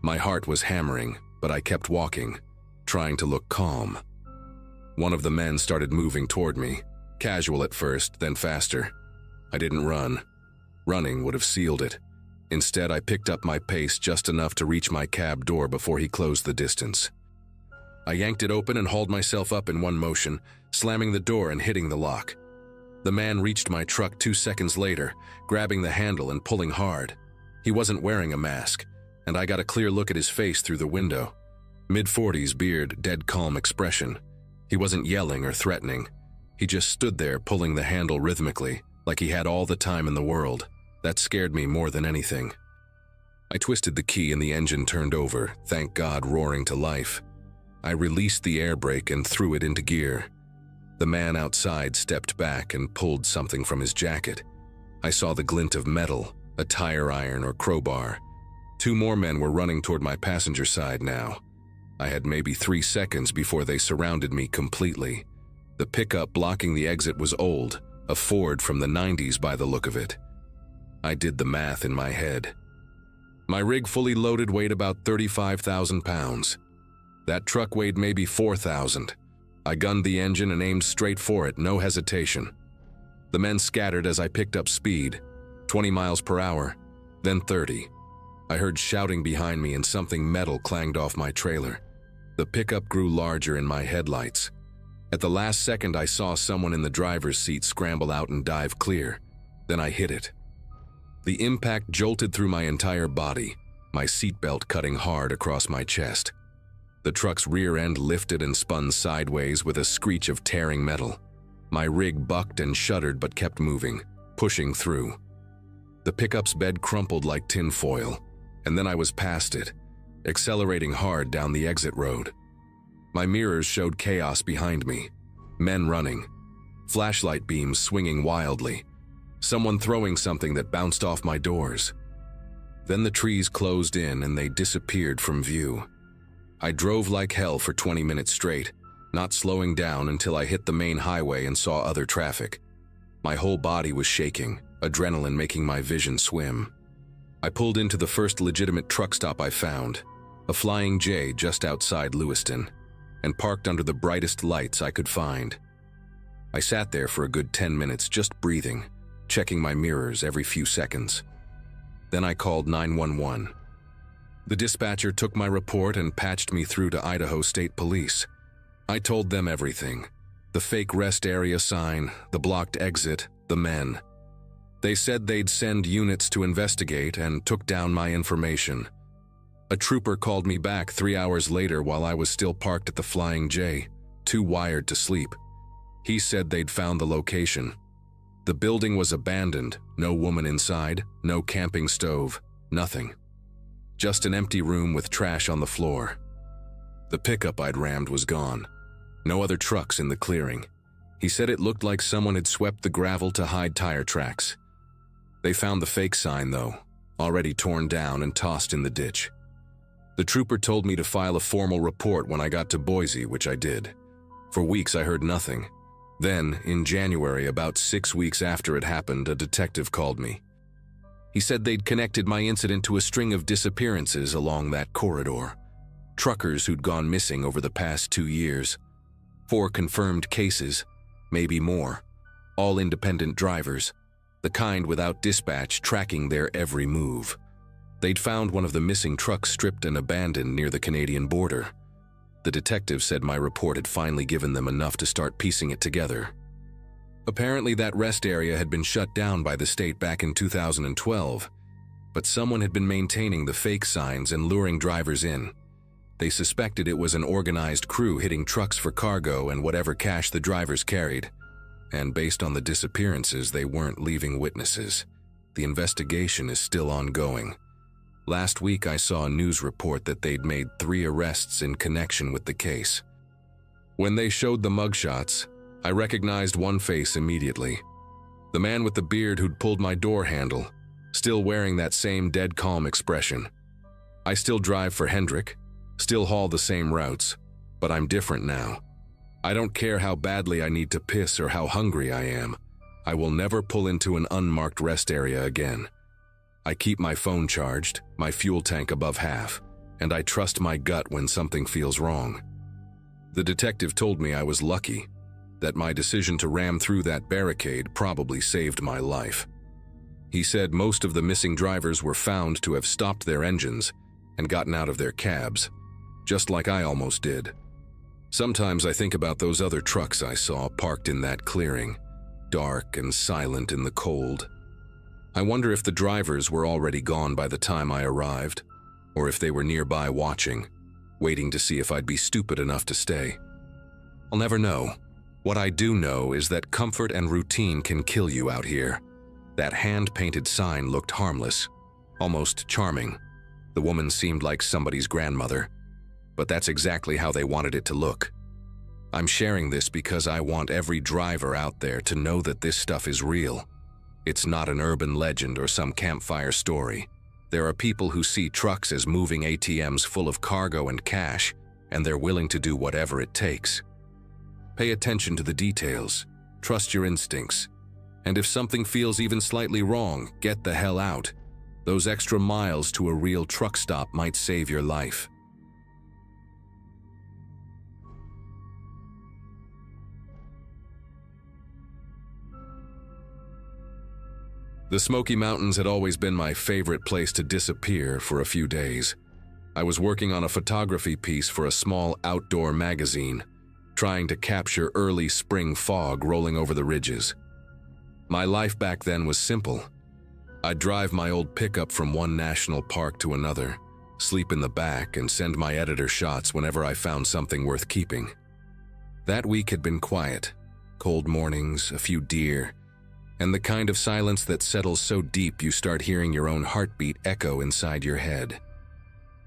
My heart was hammering, but I kept walking, trying to look calm. One of the men started moving toward me, casual at first, then faster. I didn't run. Running would have sealed it. Instead, I picked up my pace just enough to reach my cab door before he closed the distance. I yanked it open and hauled myself up in one motion, slamming the door and hitting the lock. The man reached my truck 2 seconds later, grabbing the handle and pulling hard. He wasn't wearing a mask, and I got a clear look at his face through the window. Mid-40s beard, dead calm expression. He wasn't yelling or threatening. He just stood there pulling the handle rhythmically, like he had all the time in the world. That scared me more than anything. I twisted the key and the engine turned over, thank God, roaring to life. I released the air brake and threw it into gear. The man outside stepped back and pulled something from his jacket. I saw the glint of metal, a tire iron or crowbar. 2 more men were running toward my passenger side now. I had maybe 3 seconds before they surrounded me completely. The pickup blocking the exit was old, a Ford from the 90s by the look of it. I did the math in my head. My rig fully loaded weighed about 35,000 pounds. That truck weighed maybe 4,000. I gunned the engine and aimed straight for it, no hesitation. The men scattered as I picked up speed, 20 miles per hour, then 30. I heard shouting behind me and something metal clanged off my trailer. The pickup grew larger in my headlights. At the last second, I saw someone in the driver's seat scramble out and dive clear. Then I hit it. The impact jolted through my entire body, my seatbelt cutting hard across my chest. The truck's rear end lifted and spun sideways with a screech of tearing metal. My rig bucked and shuddered but kept moving, pushing through. The pickup's bed crumpled like tin foil, and then I was past it, accelerating hard down the exit road. My mirrors showed chaos behind me, men running, flashlight beams swinging wildly, someone throwing something that bounced off my doors. Then the trees closed in and they disappeared from view. I drove like hell for 20 minutes straight, not slowing down until I hit the main highway and saw other traffic. My whole body was shaking, adrenaline making my vision swim. I pulled into the first legitimate truck stop I found, a Flying J just outside Lewiston, and parked under the brightest lights I could find. I sat there for a good 10 minutes just breathing, checking my mirrors every few seconds. Then I called 911. The dispatcher took my report and patched me through to Idaho State Police. I told them everything. The fake rest area sign, the blocked exit, the men. They said they'd send units to investigate and took down my information. A trooper called me back 3 hours later while I was still parked at the Flying J, too wired to sleep. He said they'd found the location. The building was abandoned, no woman inside, no camping stove, nothing. Just an empty room with trash on the floor. The pickup I'd rammed was gone. No other trucks in the clearing. He said it looked like someone had swept the gravel to hide tire tracks. They found the fake sign, though, already torn down and tossed in the ditch. The trooper told me to file a formal report when I got to Boise, which I did. For weeks I heard nothing. Then, in January, about 6 weeks after it happened, a detective called me. He said they'd connected my incident to a string of disappearances along that corridor. Truckers who'd gone missing over the past 2 years. 4 confirmed cases, maybe more. All independent drivers, the kind without dispatch tracking their every move. They'd found one of the missing trucks stripped and abandoned near the Canadian border. The detective said my report had finally given them enough to start piecing it together. Apparently that rest area had been shut down by the state back in 2012, but someone had been maintaining the fake signs and luring drivers in. They suspected it was an organized crew hitting trucks for cargo and whatever cash the drivers carried. And based on the disappearances, they weren't leaving witnesses. The investigation is still ongoing. Last week I saw a news report that they'd made 3 arrests in connection with the case. When they showed the mugshots, I recognized one face immediately. The man with the beard who'd pulled my door handle, still wearing that same dead calm expression. I still drive for Hendrick, still haul the same routes, but I'm different now. I don't care how badly I need to piss or how hungry I am. I will never pull into an unmarked rest area again. I keep my phone charged, my fuel tank above half, and I trust my gut when something feels wrong. The detective told me I was lucky, that my decision to ram through that barricade probably saved my life. He said most of the missing drivers were found to have stopped their engines and gotten out of their cabs, just like I almost did. Sometimes I think about those other trucks I saw parked in that clearing, dark and silent in the cold. I wonder if the drivers were already gone by the time I arrived, or if they were nearby watching, waiting to see if I'd be stupid enough to stay. I'll never know. What I do know is that comfort and routine can kill you out here. That hand-painted sign looked harmless, almost charming. The woman seemed like somebody's grandmother, but that's exactly how they wanted it to look. I'm sharing this because I want every driver out there to know that this stuff is real. It's not an urban legend or some campfire story. There are people who see trucks as moving ATMs full of cargo and cash, and they're willing to do whatever it takes. Pay attention to the details, trust your instincts, and if something feels even slightly wrong, get the hell out. Those extra miles to a real truck stop might save your life. The Smoky Mountains had always been my favorite place to disappear for a few days. I was working on a photography piece for a small outdoor magazine, trying to capture early spring fog rolling over the ridges. My life back then was simple. I'd drive my old pickup from one national park to another, sleep in the back, and send my editor shots whenever I found something worth keeping. That week had been quiet. Cold mornings, a few deer, and the kind of silence that settles so deep you start hearing your own heartbeat echo inside your head.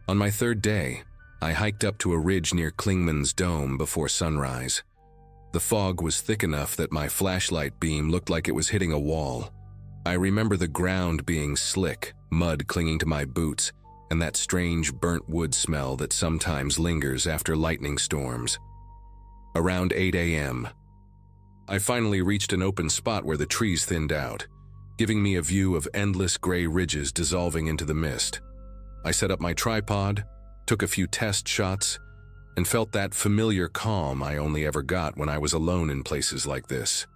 On my 3rd day, I hiked up to a ridge near Klingman's Dome before sunrise. The fog was thick enough that my flashlight beam looked like it was hitting a wall. I remember the ground being slick, mud clinging to my boots, and that strange burnt wood smell that sometimes lingers after lightning storms. Around 8 a.m., I finally reached an open spot where the trees thinned out, giving me a view of endless gray ridges dissolving into the mist. I set up my tripod, took a few test shots, and felt that familiar calm I only ever got when I was alone in places like this.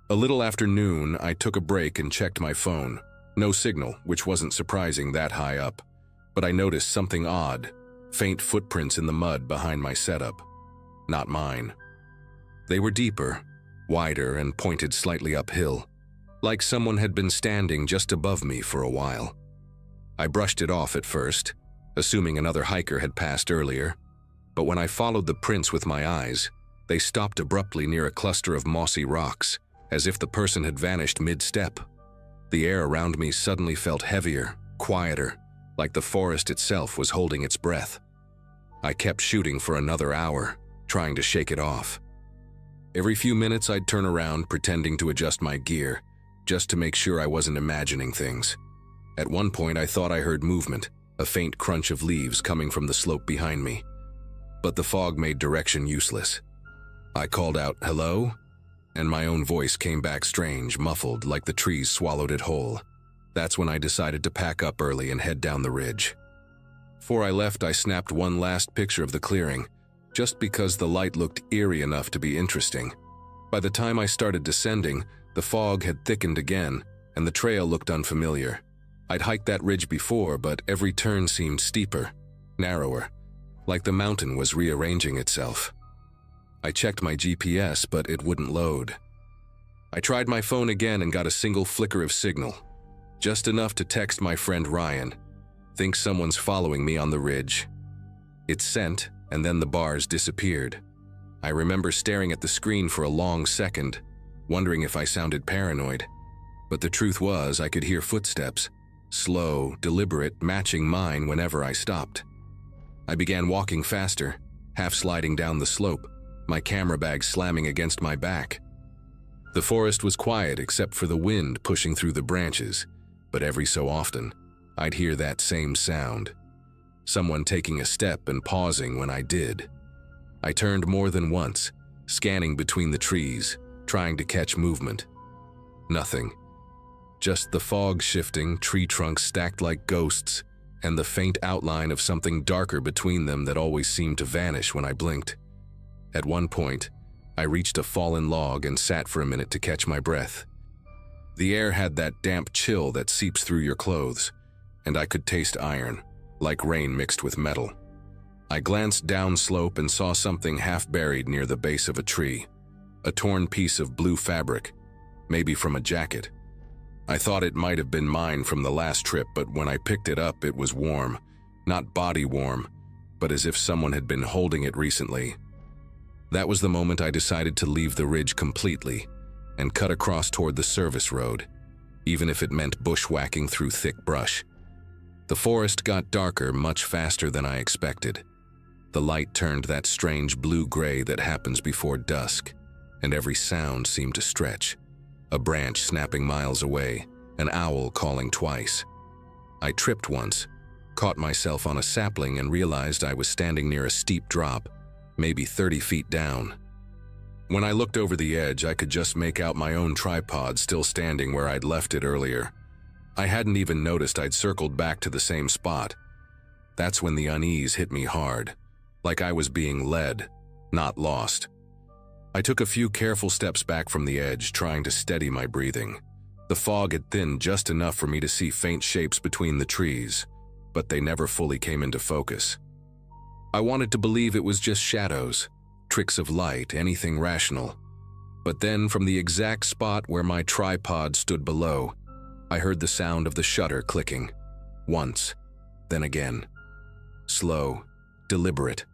A little after noon, I took a break and checked my phone. No signal, which wasn't surprising that high up, but I noticed something odd, faint footprints in the mud behind my setup. Not mine. They were deeper, wider, and pointed slightly uphill, like someone had been standing just above me for a while. I brushed it off at first, assuming another hiker had passed earlier, but when I followed the prints with my eyes, they stopped abruptly near a cluster of mossy rocks, as if the person had vanished mid-step. The air around me suddenly felt heavier, quieter, like the forest itself was holding its breath. I kept shooting for another hour, trying to shake it off. Every few minutes I'd turn around, pretending to adjust my gear, just to make sure I wasn't imagining things. At one point I thought I heard movement, a faint crunch of leaves coming from the slope behind me. But the fog made direction useless. I called out, "Hello?" And my own voice came back strange, muffled, like the trees swallowed it whole. That's when I decided to pack up early and head down the ridge. Before I left, I snapped one last picture of the clearing, just because the light looked eerie enough to be interesting. By the time I started descending, the fog had thickened again, and the trail looked unfamiliar. I'd hiked that ridge before, but every turn seemed steeper, narrower, like the mountain was rearranging itself. I checked my GPS, but it wouldn't load. I tried my phone again and got a single flicker of signal, just enough to text my friend Ryan. "Think someone's following me on the ridge." It sent, and then the bars disappeared. I remember staring at the screen for a long second, wondering if I sounded paranoid. But the truth was, I could hear footsteps, slow, deliberate, matching mine whenever I stopped. I began walking faster, half sliding down the slope, my camera bag slamming against my back. The forest was quiet except for the wind pushing through the branches, but every so often, I'd hear that same sound. Someone taking a step and pausing when I did. I turned more than once, scanning between the trees, trying to catch movement. Nothing. Just the fog shifting, tree trunks stacked like ghosts, and the faint outline of something darker between them that always seemed to vanish when I blinked. At one point, I reached a fallen log and sat for a minute to catch my breath. The air had that damp chill that seeps through your clothes, and I could taste iron, like rain mixed with metal. I glanced downslope and saw something half buried near the base of a tree, a torn piece of blue fabric, maybe from a jacket. I thought it might have been mine from the last trip, but when I picked it up, it was warm, not body warm, but as if someone had been holding it recently. That was the moment I decided to leave the ridge completely and cut across toward the service road, even if it meant bushwhacking through thick brush. The forest got darker much faster than I expected. The light turned that strange blue-gray that happens before dusk, and every sound seemed to stretch. A branch snapping miles away, an owl calling twice. I tripped once, caught myself on a sapling and realized I was standing near a steep drop, maybe 30 feet down. When I looked over the edge, I could just make out my own tripod still standing where I'd left it earlier. I hadn't even noticed I'd circled back to the same spot. That's when the unease hit me hard, like I was being led, not lost. I took a few careful steps back from the edge, trying to steady my breathing. The fog had thinned just enough for me to see faint shapes between the trees, but they never fully came into focus. I wanted to believe it was just shadows, tricks of light, anything rational. But then, from the exact spot where my tripod stood below, I heard the sound of the shutter clicking. Once, then again. Slow, deliberate.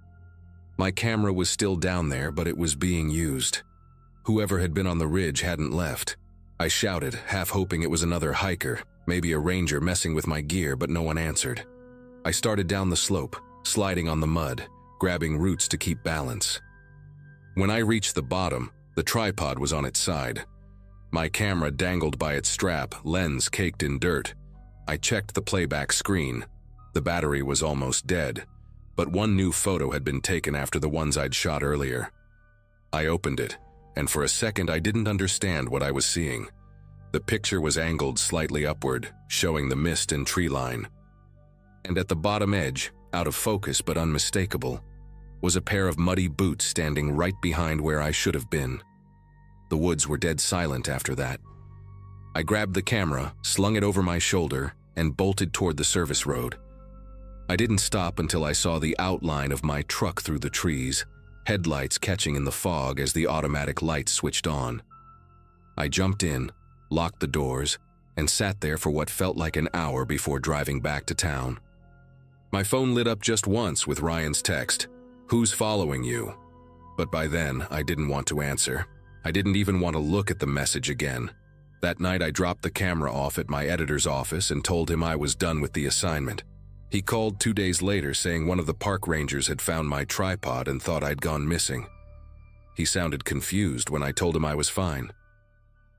My camera was still down there, but it was being used. Whoever had been on the ridge hadn't left. I shouted, half hoping it was another hiker, maybe a ranger messing with my gear, but no one answered. I started down the slope, sliding on the mud, grabbing roots to keep balance. When I reached the bottom, the tripod was on its side. My camera dangled by its strap, lens caked in dirt. I checked the playback screen. The battery was almost dead, but one new photo had been taken after the ones I'd shot earlier. I opened it, and for a second I didn't understand what I was seeing. The picture was angled slightly upward, showing the mist and tree line. And at the bottom edge, out of focus but unmistakable, was a pair of muddy boots standing right behind where I should have been. The woods were dead silent after that. I grabbed the camera, slung it over my shoulder, and bolted toward the service road. I didn't stop until I saw the outline of my truck through the trees, headlights catching in the fog as the automatic lights switched on. I jumped in, locked the doors, and sat there for what felt like an hour before driving back to town. My phone lit up just once with Ryan's text, "Who's following you?" But by then, I didn't want to answer. I didn't even want to look at the message again. That night, I dropped the camera off at my editor's office and told him I was done with the assignment. He called 2 days later saying one of the park rangers had found my tripod and thought I'd gone missing. He sounded confused when I told him I was fine.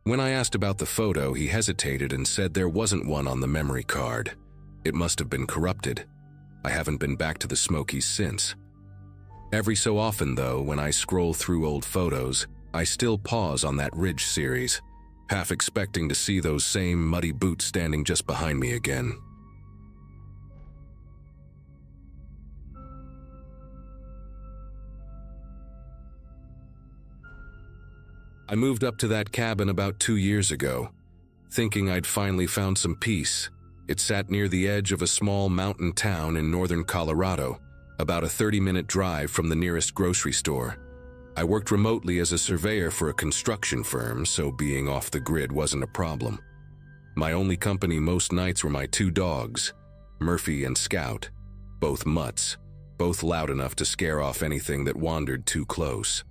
When I asked about the photo, he hesitated and said there wasn't one on the memory card. It must have been corrupted. I haven't been back to the Smokies since. Every so often, though, when I scroll through old photos, I still pause on that Ridge series, half expecting to see those same muddy boots standing just behind me again. I moved up to that cabin about 2 years ago, thinking I'd finally found some peace. It sat near the edge of a small mountain town in northern Colorado, about a 30-minute drive from the nearest grocery store. I worked remotely as a surveyor for a construction firm, so being off the grid wasn't a problem. My only company most nights were my 2 dogs, Murphy and Scout, both mutts, both loud enough to scare off anything that wandered too close.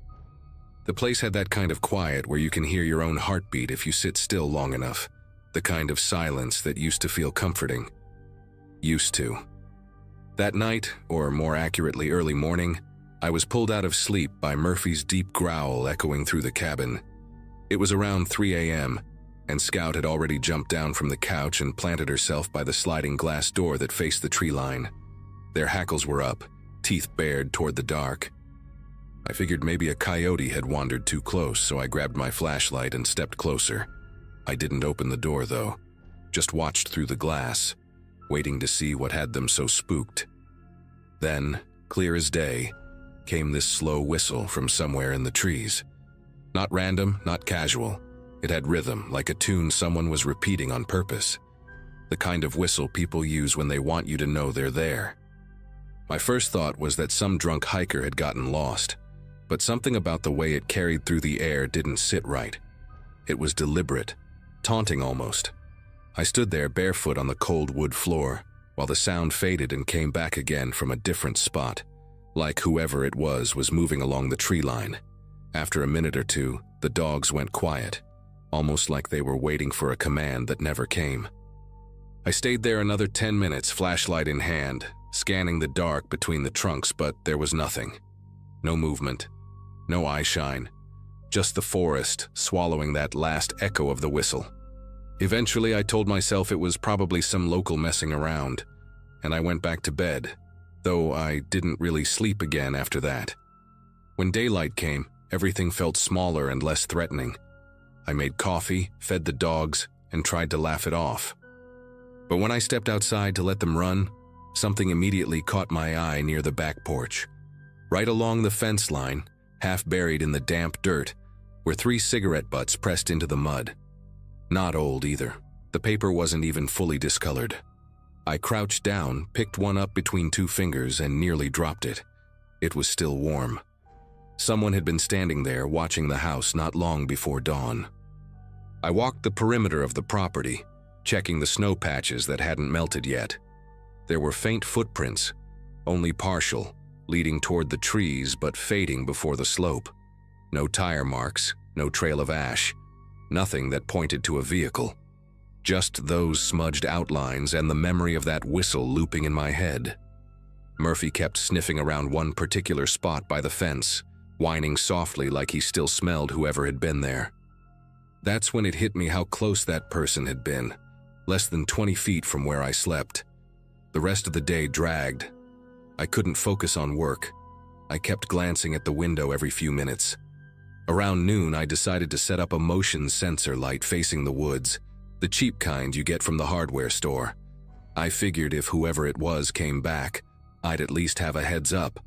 The place had that kind of quiet where you can hear your own heartbeat if you sit still long enough, the kind of silence that used to feel comforting. Used to. That night, or more accurately early morning, I was pulled out of sleep by Murphy's deep growl echoing through the cabin. It was around 3 a.m., and Scout had already jumped down from the couch and planted herself by the sliding glass door that faced the tree line. Their hackles were up, teeth bared toward the dark. I figured maybe a coyote had wandered too close, so I grabbed my flashlight and stepped closer. I didn't open the door, though, just watched through the glass, waiting to see what had them so spooked. Then, clear as day, came this slow whistle from somewhere in the trees. Not random, not casual. It had rhythm, like a tune someone was repeating on purpose. The kind of whistle people use when they want you to know they're there. My first thought was that some drunk hiker had gotten lost, but something about the way it carried through the air didn't sit right. It was deliberate, taunting almost. I stood there barefoot on the cold wood floor, while the sound faded and came back again from a different spot, like whoever it was moving along the tree line. After a minute or two, the dogs went quiet, almost like they were waiting for a command that never came. I stayed there another 10 minutes, flashlight in hand, scanning the dark between the trunks, but there was nothing. No movement, no eye shine, just the forest swallowing that last echo of the whistle. Eventually, I told myself it was probably some local messing around, and I went back to bed, though I didn't really sleep again after that. When daylight came, everything felt smaller and less threatening. I made coffee, fed the dogs, and tried to laugh it off. But when I stepped outside to let them run, something immediately caught my eye near the back porch. Right along the fence line, half buried in the damp dirt, were 3 cigarette butts pressed into the mud. Not old either. The paper wasn't even fully discolored. I crouched down, picked one up between 2 fingers, and nearly dropped it. It was still warm. Someone had been standing there watching the house not long before dawn. I walked the perimeter of the property, checking the snow patches that hadn't melted yet. There were faint footprints, only partial, leading toward the trees but fading before the slope. No tire marks, no trail of ash, nothing that pointed to a vehicle. Just those smudged outlines and the memory of that whistle looping in my head. Murphy kept sniffing around one particular spot by the fence, whining softly like he still smelled whoever had been there. That's when it hit me how close that person had been, less than 20 feet from where I slept. The rest of the day dragged. I couldn't focus on work. I kept glancing at the window every few minutes. Around noon, I decided to set up a motion sensor light facing the woods, the cheap kind you get from the hardware store. I figured if whoever it was came back, I'd at least have a heads up.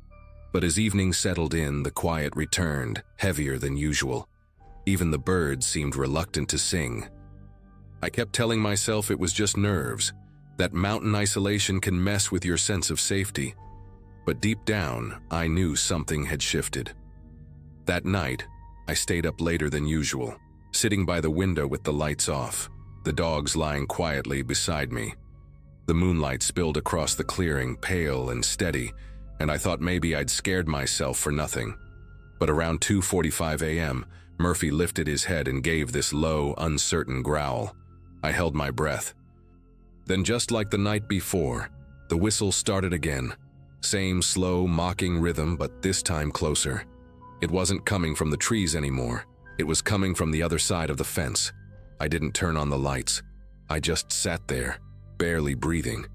But as evening settled in, the quiet returned, heavier than usual. Even the birds seemed reluctant to sing. I kept telling myself it was just nerves, that mountain isolation can mess with your sense of safety. But deep down, I knew something had shifted. That night, I stayed up later than usual, sitting by the window with the lights off, the dogs lying quietly beside me. The moonlight spilled across the clearing, pale and steady, and I thought maybe I'd scared myself for nothing. But around 2:45 a.m., Murphy lifted his head and gave this low, uncertain growl. I held my breath. Then, just like the night before, the whistle started again. Same slow, mocking rhythm, but this time closer. It wasn't coming from the trees anymore. It was coming from the other side of the fence. I didn't turn on the lights. I just sat there, barely breathing,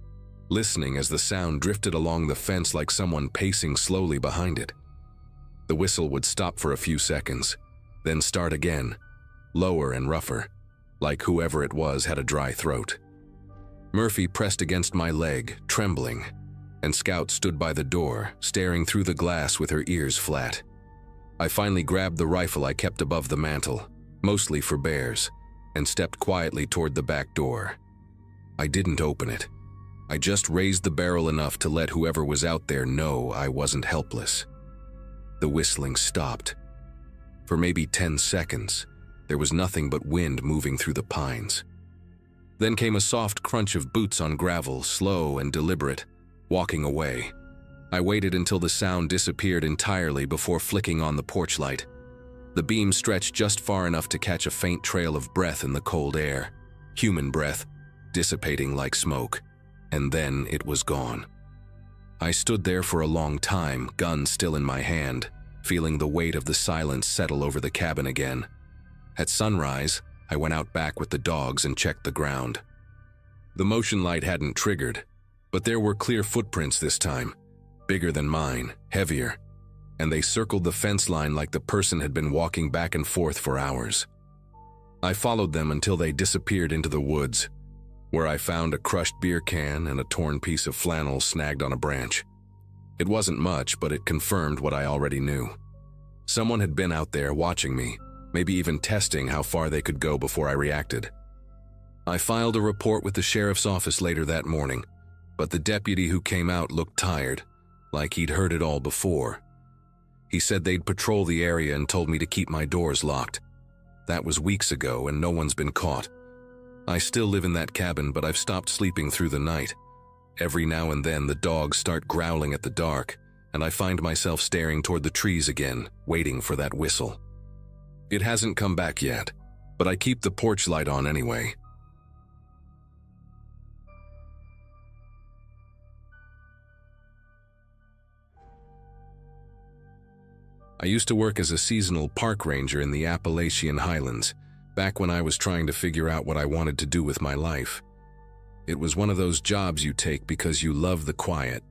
listening as the sound drifted along the fence like someone pacing slowly behind it. The whistle would stop for a few seconds, then start again, lower and rougher, like whoever it was had a dry throat. Murphy pressed against my leg, trembling, and Scout stood by the door, staring through the glass with her ears flat. I finally grabbed the rifle I kept above the mantel, mostly for bears, and stepped quietly toward the back door. I didn't open it. I just raised the barrel enough to let whoever was out there know I wasn't helpless. The whistling stopped. For maybe 10 seconds, there was nothing but wind moving through the pines. Then came a soft crunch of boots on gravel, slow and deliberate, walking away. I waited until the sound disappeared entirely before flicking on the porch light. The beam stretched just far enough to catch a faint trail of breath in the cold air, human breath, dissipating like smoke, and then it was gone. I stood there for a long time, gun still in my hand, feeling the weight of the silence settle over the cabin again. At sunrise, I went out back with the dogs and checked the ground. The motion light hadn't triggered, but there were clear footprints this time, bigger than mine, heavier, and they circled the fence line like the person had been walking back and forth for hours. I followed them until they disappeared into the woods, where I found a crushed beer can and a torn piece of flannel snagged on a branch. It wasn't much, but it confirmed what I already knew. Someone had been out there watching me, maybe even testing how far they could go before I reacted. I filed a report with the sheriff's office later that morning, but the deputy who came out looked tired, like he'd heard it all before. He said they'd patrol the area and told me to keep my doors locked. That was weeks ago and no one's been caught. I still live in that cabin, but I've stopped sleeping through the night. Every now and then the dogs start growling at the dark, and I find myself staring toward the trees again, waiting for that whistle. It hasn't come back yet, but I keep the porch light on anyway. I used to work as a seasonal park ranger in the Appalachian Highlands, back when I was trying to figure out what I wanted to do with my life. It was one of those jobs you take because you love the quiet,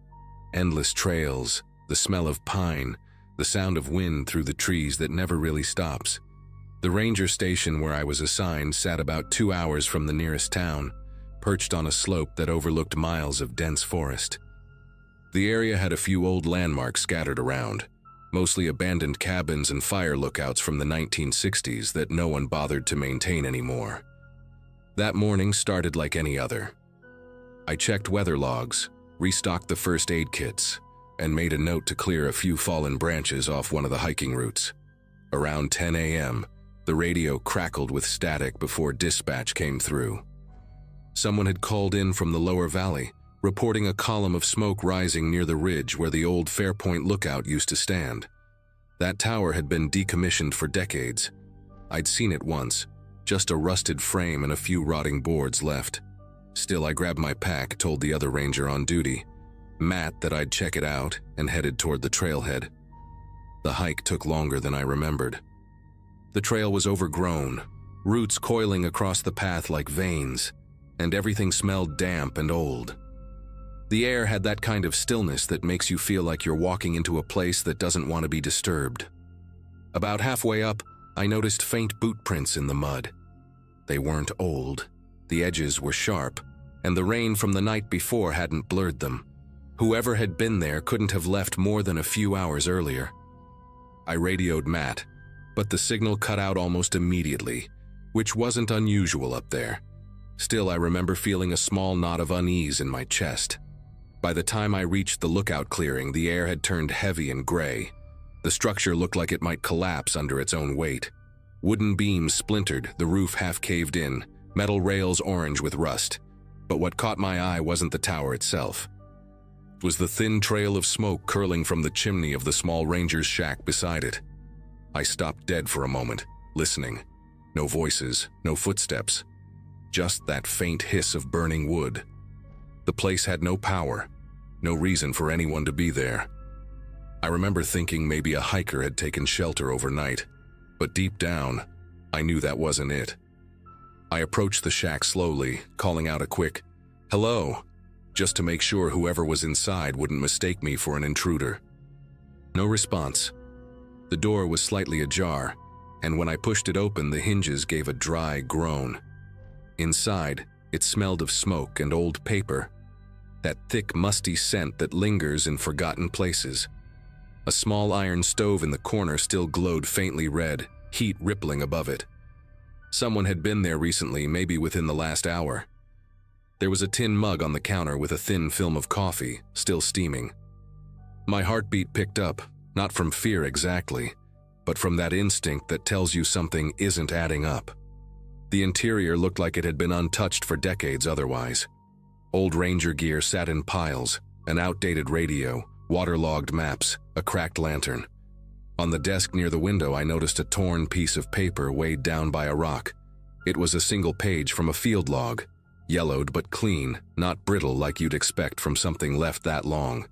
endless trails, the smell of pine, the sound of wind through the trees that never really stops. The ranger station where I was assigned sat about 2 hours from the nearest town, perched on a slope that overlooked miles of dense forest. The area had a few old landmarks scattered around, mostly abandoned cabins and fire lookouts from the 1960s that no one bothered to maintain anymore. That morning started like any other. I checked weather logs, restocked the first aid kits, and made a note to clear a few fallen branches off one of the hiking routes. Around 10 a.m., the radio crackled with static before dispatch came through. Someone had called in from the lower valley, reporting a column of smoke rising near the ridge where the old Fairpoint lookout used to stand. That tower had been decommissioned for decades. I'd seen it once, just a rusted frame and a few rotting boards left. Still, I grabbed my pack, told the other ranger on duty, Matt, that I'd check it out, and headed toward the trailhead. The hike took longer than I remembered. The trail was overgrown, roots coiling across the path like veins, and everything smelled damp and old. The air had that kind of stillness that makes you feel like you're walking into a place that doesn't want to be disturbed. About halfway up, I noticed faint boot prints in the mud. They weren't old, the edges were sharp, and the rain from the night before hadn't blurred them. Whoever had been there couldn't have left more than a few hours earlier. I radioed Matt, but the signal cut out almost immediately, which wasn't unusual up there. Still, I remember feeling a small knot of unease in my chest. By the time I reached the lookout clearing, the air had turned heavy and gray. The structure looked like it might collapse under its own weight. Wooden beams splintered, the roof half caved in, metal rails orange with rust. But what caught my eye wasn't the tower itself. It was the thin trail of smoke curling from the chimney of the small ranger's shack beside it. I stopped dead for a moment, listening. No voices, no footsteps. Just that faint hiss of burning wood. The place had no power, no reason for anyone to be there. I remember thinking maybe a hiker had taken shelter overnight, but deep down, I knew that wasn't it. I approached the shack slowly, calling out a quick, "Hello," just to make sure whoever was inside wouldn't mistake me for an intruder. No response. The door was slightly ajar, and when I pushed it open, the hinges gave a dry groan. Inside, it smelled of smoke and old paper, that thick, musty scent that lingers in forgotten places. A small iron stove in the corner still glowed faintly red, heat rippling above it. Someone had been there recently, maybe within the last hour. There was a tin mug on the counter with a thin film of coffee, still steaming. My heartbeat picked up, not from fear exactly, but from that instinct that tells you something isn't adding up. The interior looked like it had been untouched for decades otherwise. Old ranger gear sat in piles, an outdated radio, waterlogged maps, a cracked lantern. On the desk near the window, I noticed a torn piece of paper weighed down by a rock. It was a single page from a field log, yellowed but clean, not brittle like you'd expect from something left that long.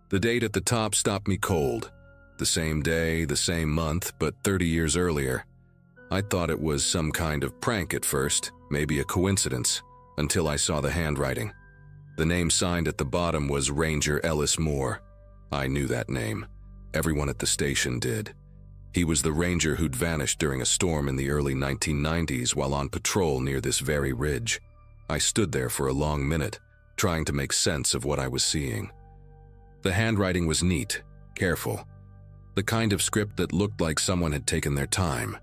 The date at the top stopped me cold. The same day, the same month, but 30 years earlier. I thought it was some kind of prank at first, maybe a coincidence, until I saw the handwriting. The name signed at the bottom was Ranger Ellis Moore. I knew that name. Everyone at the station did. He was the ranger who'd vanished during a storm in the early 1990s while on patrol near this very ridge. I stood there for a long minute, trying to make sense of what I was seeing. The handwriting was neat, careful, the kind of script that looked like someone had taken their time.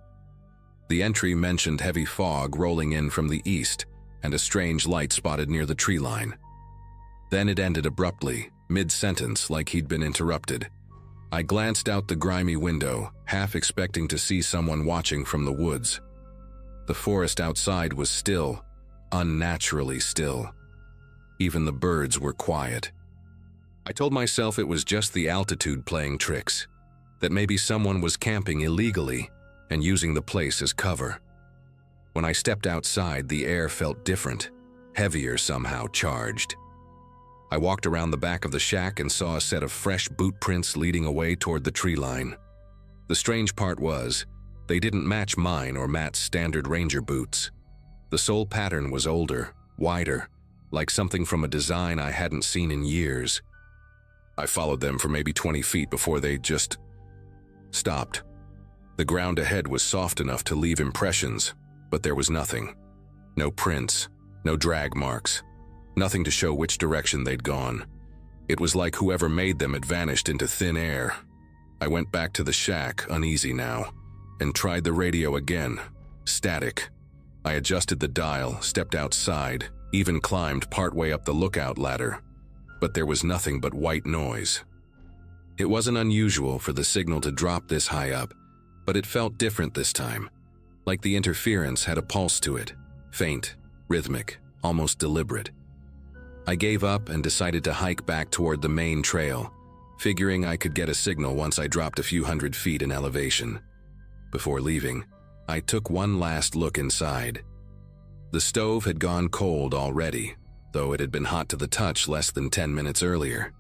The entry mentioned heavy fog rolling in from the east and a strange light spotted near the tree line. Then it ended abruptly, mid-sentence, like he'd been interrupted. I glanced out the grimy window, half expecting to see someone watching from the woods. The forest outside was still, unnaturally still. Even the birds were quiet. I told myself it was just the altitude playing tricks, that maybe someone was camping illegally and using the place as cover. When I stepped outside, the air felt different, heavier somehow, charged. I walked around the back of the shack and saw a set of fresh boot prints leading away toward the tree line. The strange part was, they didn't match mine or Matt's standard ranger boots. The sole pattern was older, wider, like something from a design I hadn't seen in years. I followed them for maybe 20 feet before they just stopped. The ground ahead was soft enough to leave impressions, but there was nothing. No prints, no drag marks. Nothing to show which direction they'd gone. It was like whoever made them had vanished into thin air. I went back to the shack, uneasy now, and tried the radio again. Static. I adjusted the dial, stepped outside, even climbed partway up the lookout ladder. But there was nothing but white noise. It wasn't unusual for the signal to drop this high up, but it felt different this time. Like the interference had a pulse to it. Faint, rhythmic, almost deliberate. I gave up and decided to hike back toward the main trail, figuring I could get a signal once I dropped a few hundred feet in elevation. Before leaving, I took one last look inside. The stove had gone cold already, though it had been hot to the touch less than 10 minutes earlier.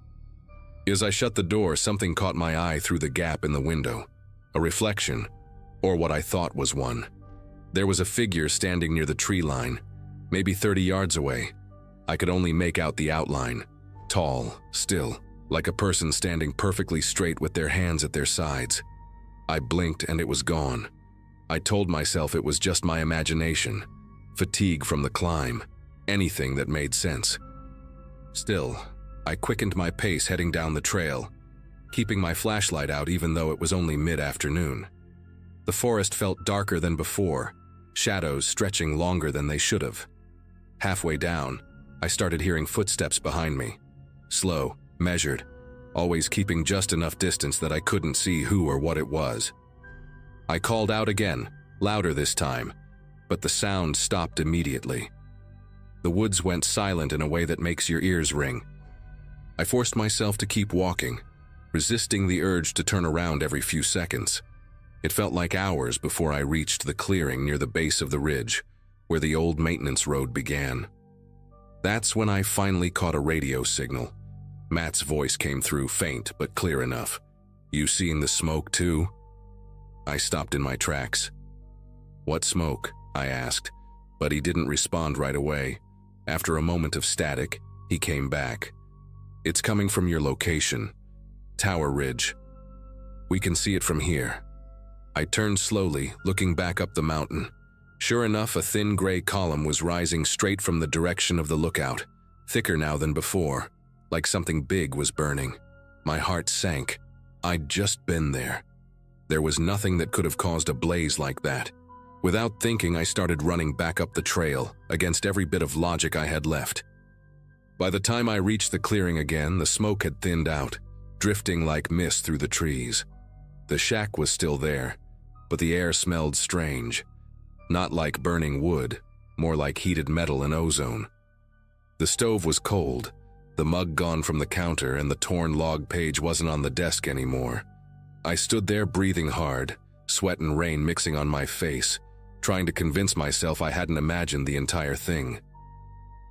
As I shut the door, something caught my eye through the gap in the window. A reflection, or what I thought was one. There was a figure standing near the tree line, maybe 30 yards away. I could only make out the outline, tall, still, like a person standing perfectly straight with their hands at their sides. I blinked and it was gone. I told myself it was just my imagination, fatigue from the climb, anything that made sense. Still, I quickened my pace heading down the trail, keeping my flashlight out even though it was only mid-afternoon. The forest felt darker than before, shadows stretching longer than they should have. Halfway down, I started hearing footsteps behind me. Slow, measured, always keeping just enough distance that I couldn't see who or what it was. I called out again, louder this time, but the sound stopped immediately. The woods went silent in a way that makes your ears ring. I forced myself to keep walking, resisting the urge to turn around every few seconds. It felt like hours before I reached the clearing near the base of the ridge, where the old maintenance road began. That's when I finally caught a radio signal, Matt's voice came through, faint but clear enough. "You seen the smoke too?" I stopped in my tracks. "What smoke?" I asked, but he didn't respond right away. After a moment of static, he came back. "It's coming from your location, Tower Ridge. We can see it from here." I turned slowly, looking back up the mountain. Sure enough, a thin gray column was rising straight from the direction of the lookout, thicker now than before, like something big was burning. My heart sank. I'd just been there. There was nothing that could have caused a blaze like that. Without thinking, I started running back up the trail, against every bit of logic I had left. By the time I reached the clearing again, the smoke had thinned out, drifting like mist through the trees. The shack was still there, but the air smelled strange. Not like burning wood, more like heated metal and ozone. The stove was cold, the mug gone from the counter, and the torn log page wasn't on the desk anymore. I stood there breathing hard, sweat and rain mixing on my face, trying to convince myself I hadn't imagined the entire thing.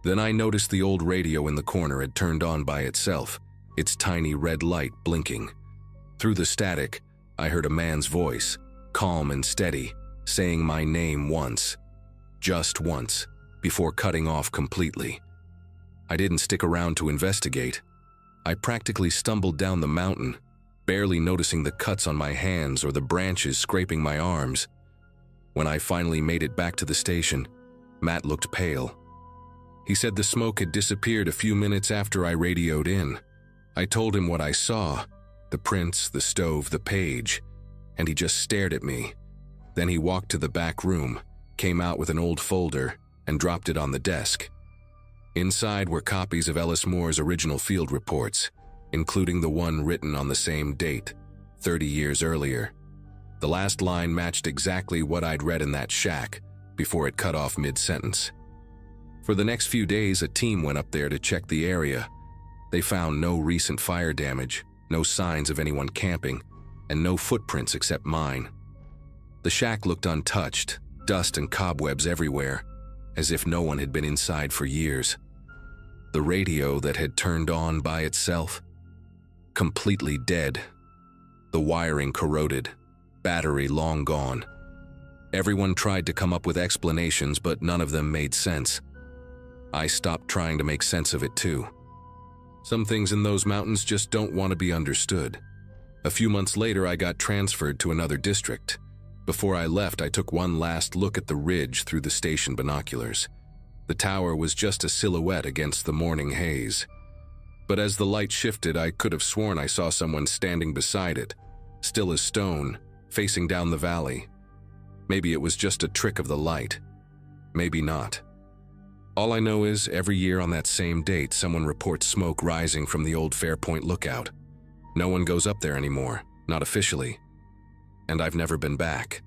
Then I noticed the old radio in the corner had turned on by itself, its tiny red light blinking. Through the static, I heard a man's voice, calm and steady, saying my name once. Just once, before cutting off completely. I didn't stick around to investigate. I practically stumbled down the mountain, barely noticing the cuts on my hands or the branches scraping my arms. When I finally made it back to the station, Matt looked pale. He said the smoke had disappeared a few minutes after I radioed in. I told him what I saw, the prints, the stove, the page, and he just stared at me. Then he walked to the back room, came out with an old folder, and dropped it on the desk. Inside were copies of Ellis Moore's original field reports, including the one written on the same date, 30 years earlier. The last line matched exactly what I'd read in that shack, before it cut off mid-sentence. For the next few days, a team went up there to check the area. They found no recent fire damage, no signs of anyone camping, and no footprints except mine. The shack looked untouched, dust and cobwebs everywhere, as if no one had been inside for years. The radio that had turned on by itself, completely dead. The wiring corroded, battery long gone. Everyone tried to come up with explanations, but none of them made sense. I stopped trying to make sense of it too. Some things in those mountains just don't want to be understood. A few months later, I got transferred to another district. Before I left, I took one last look at the ridge through the station binoculars. The tower was just a silhouette against the morning haze. But as the light shifted, I could have sworn I saw someone standing beside it, still as stone, facing down the valley. Maybe it was just a trick of the light. Maybe not. All I know is, every year on that same date, someone reports smoke rising from the old Fairpoint lookout. No one goes up there anymore, not officially. And I've never been back.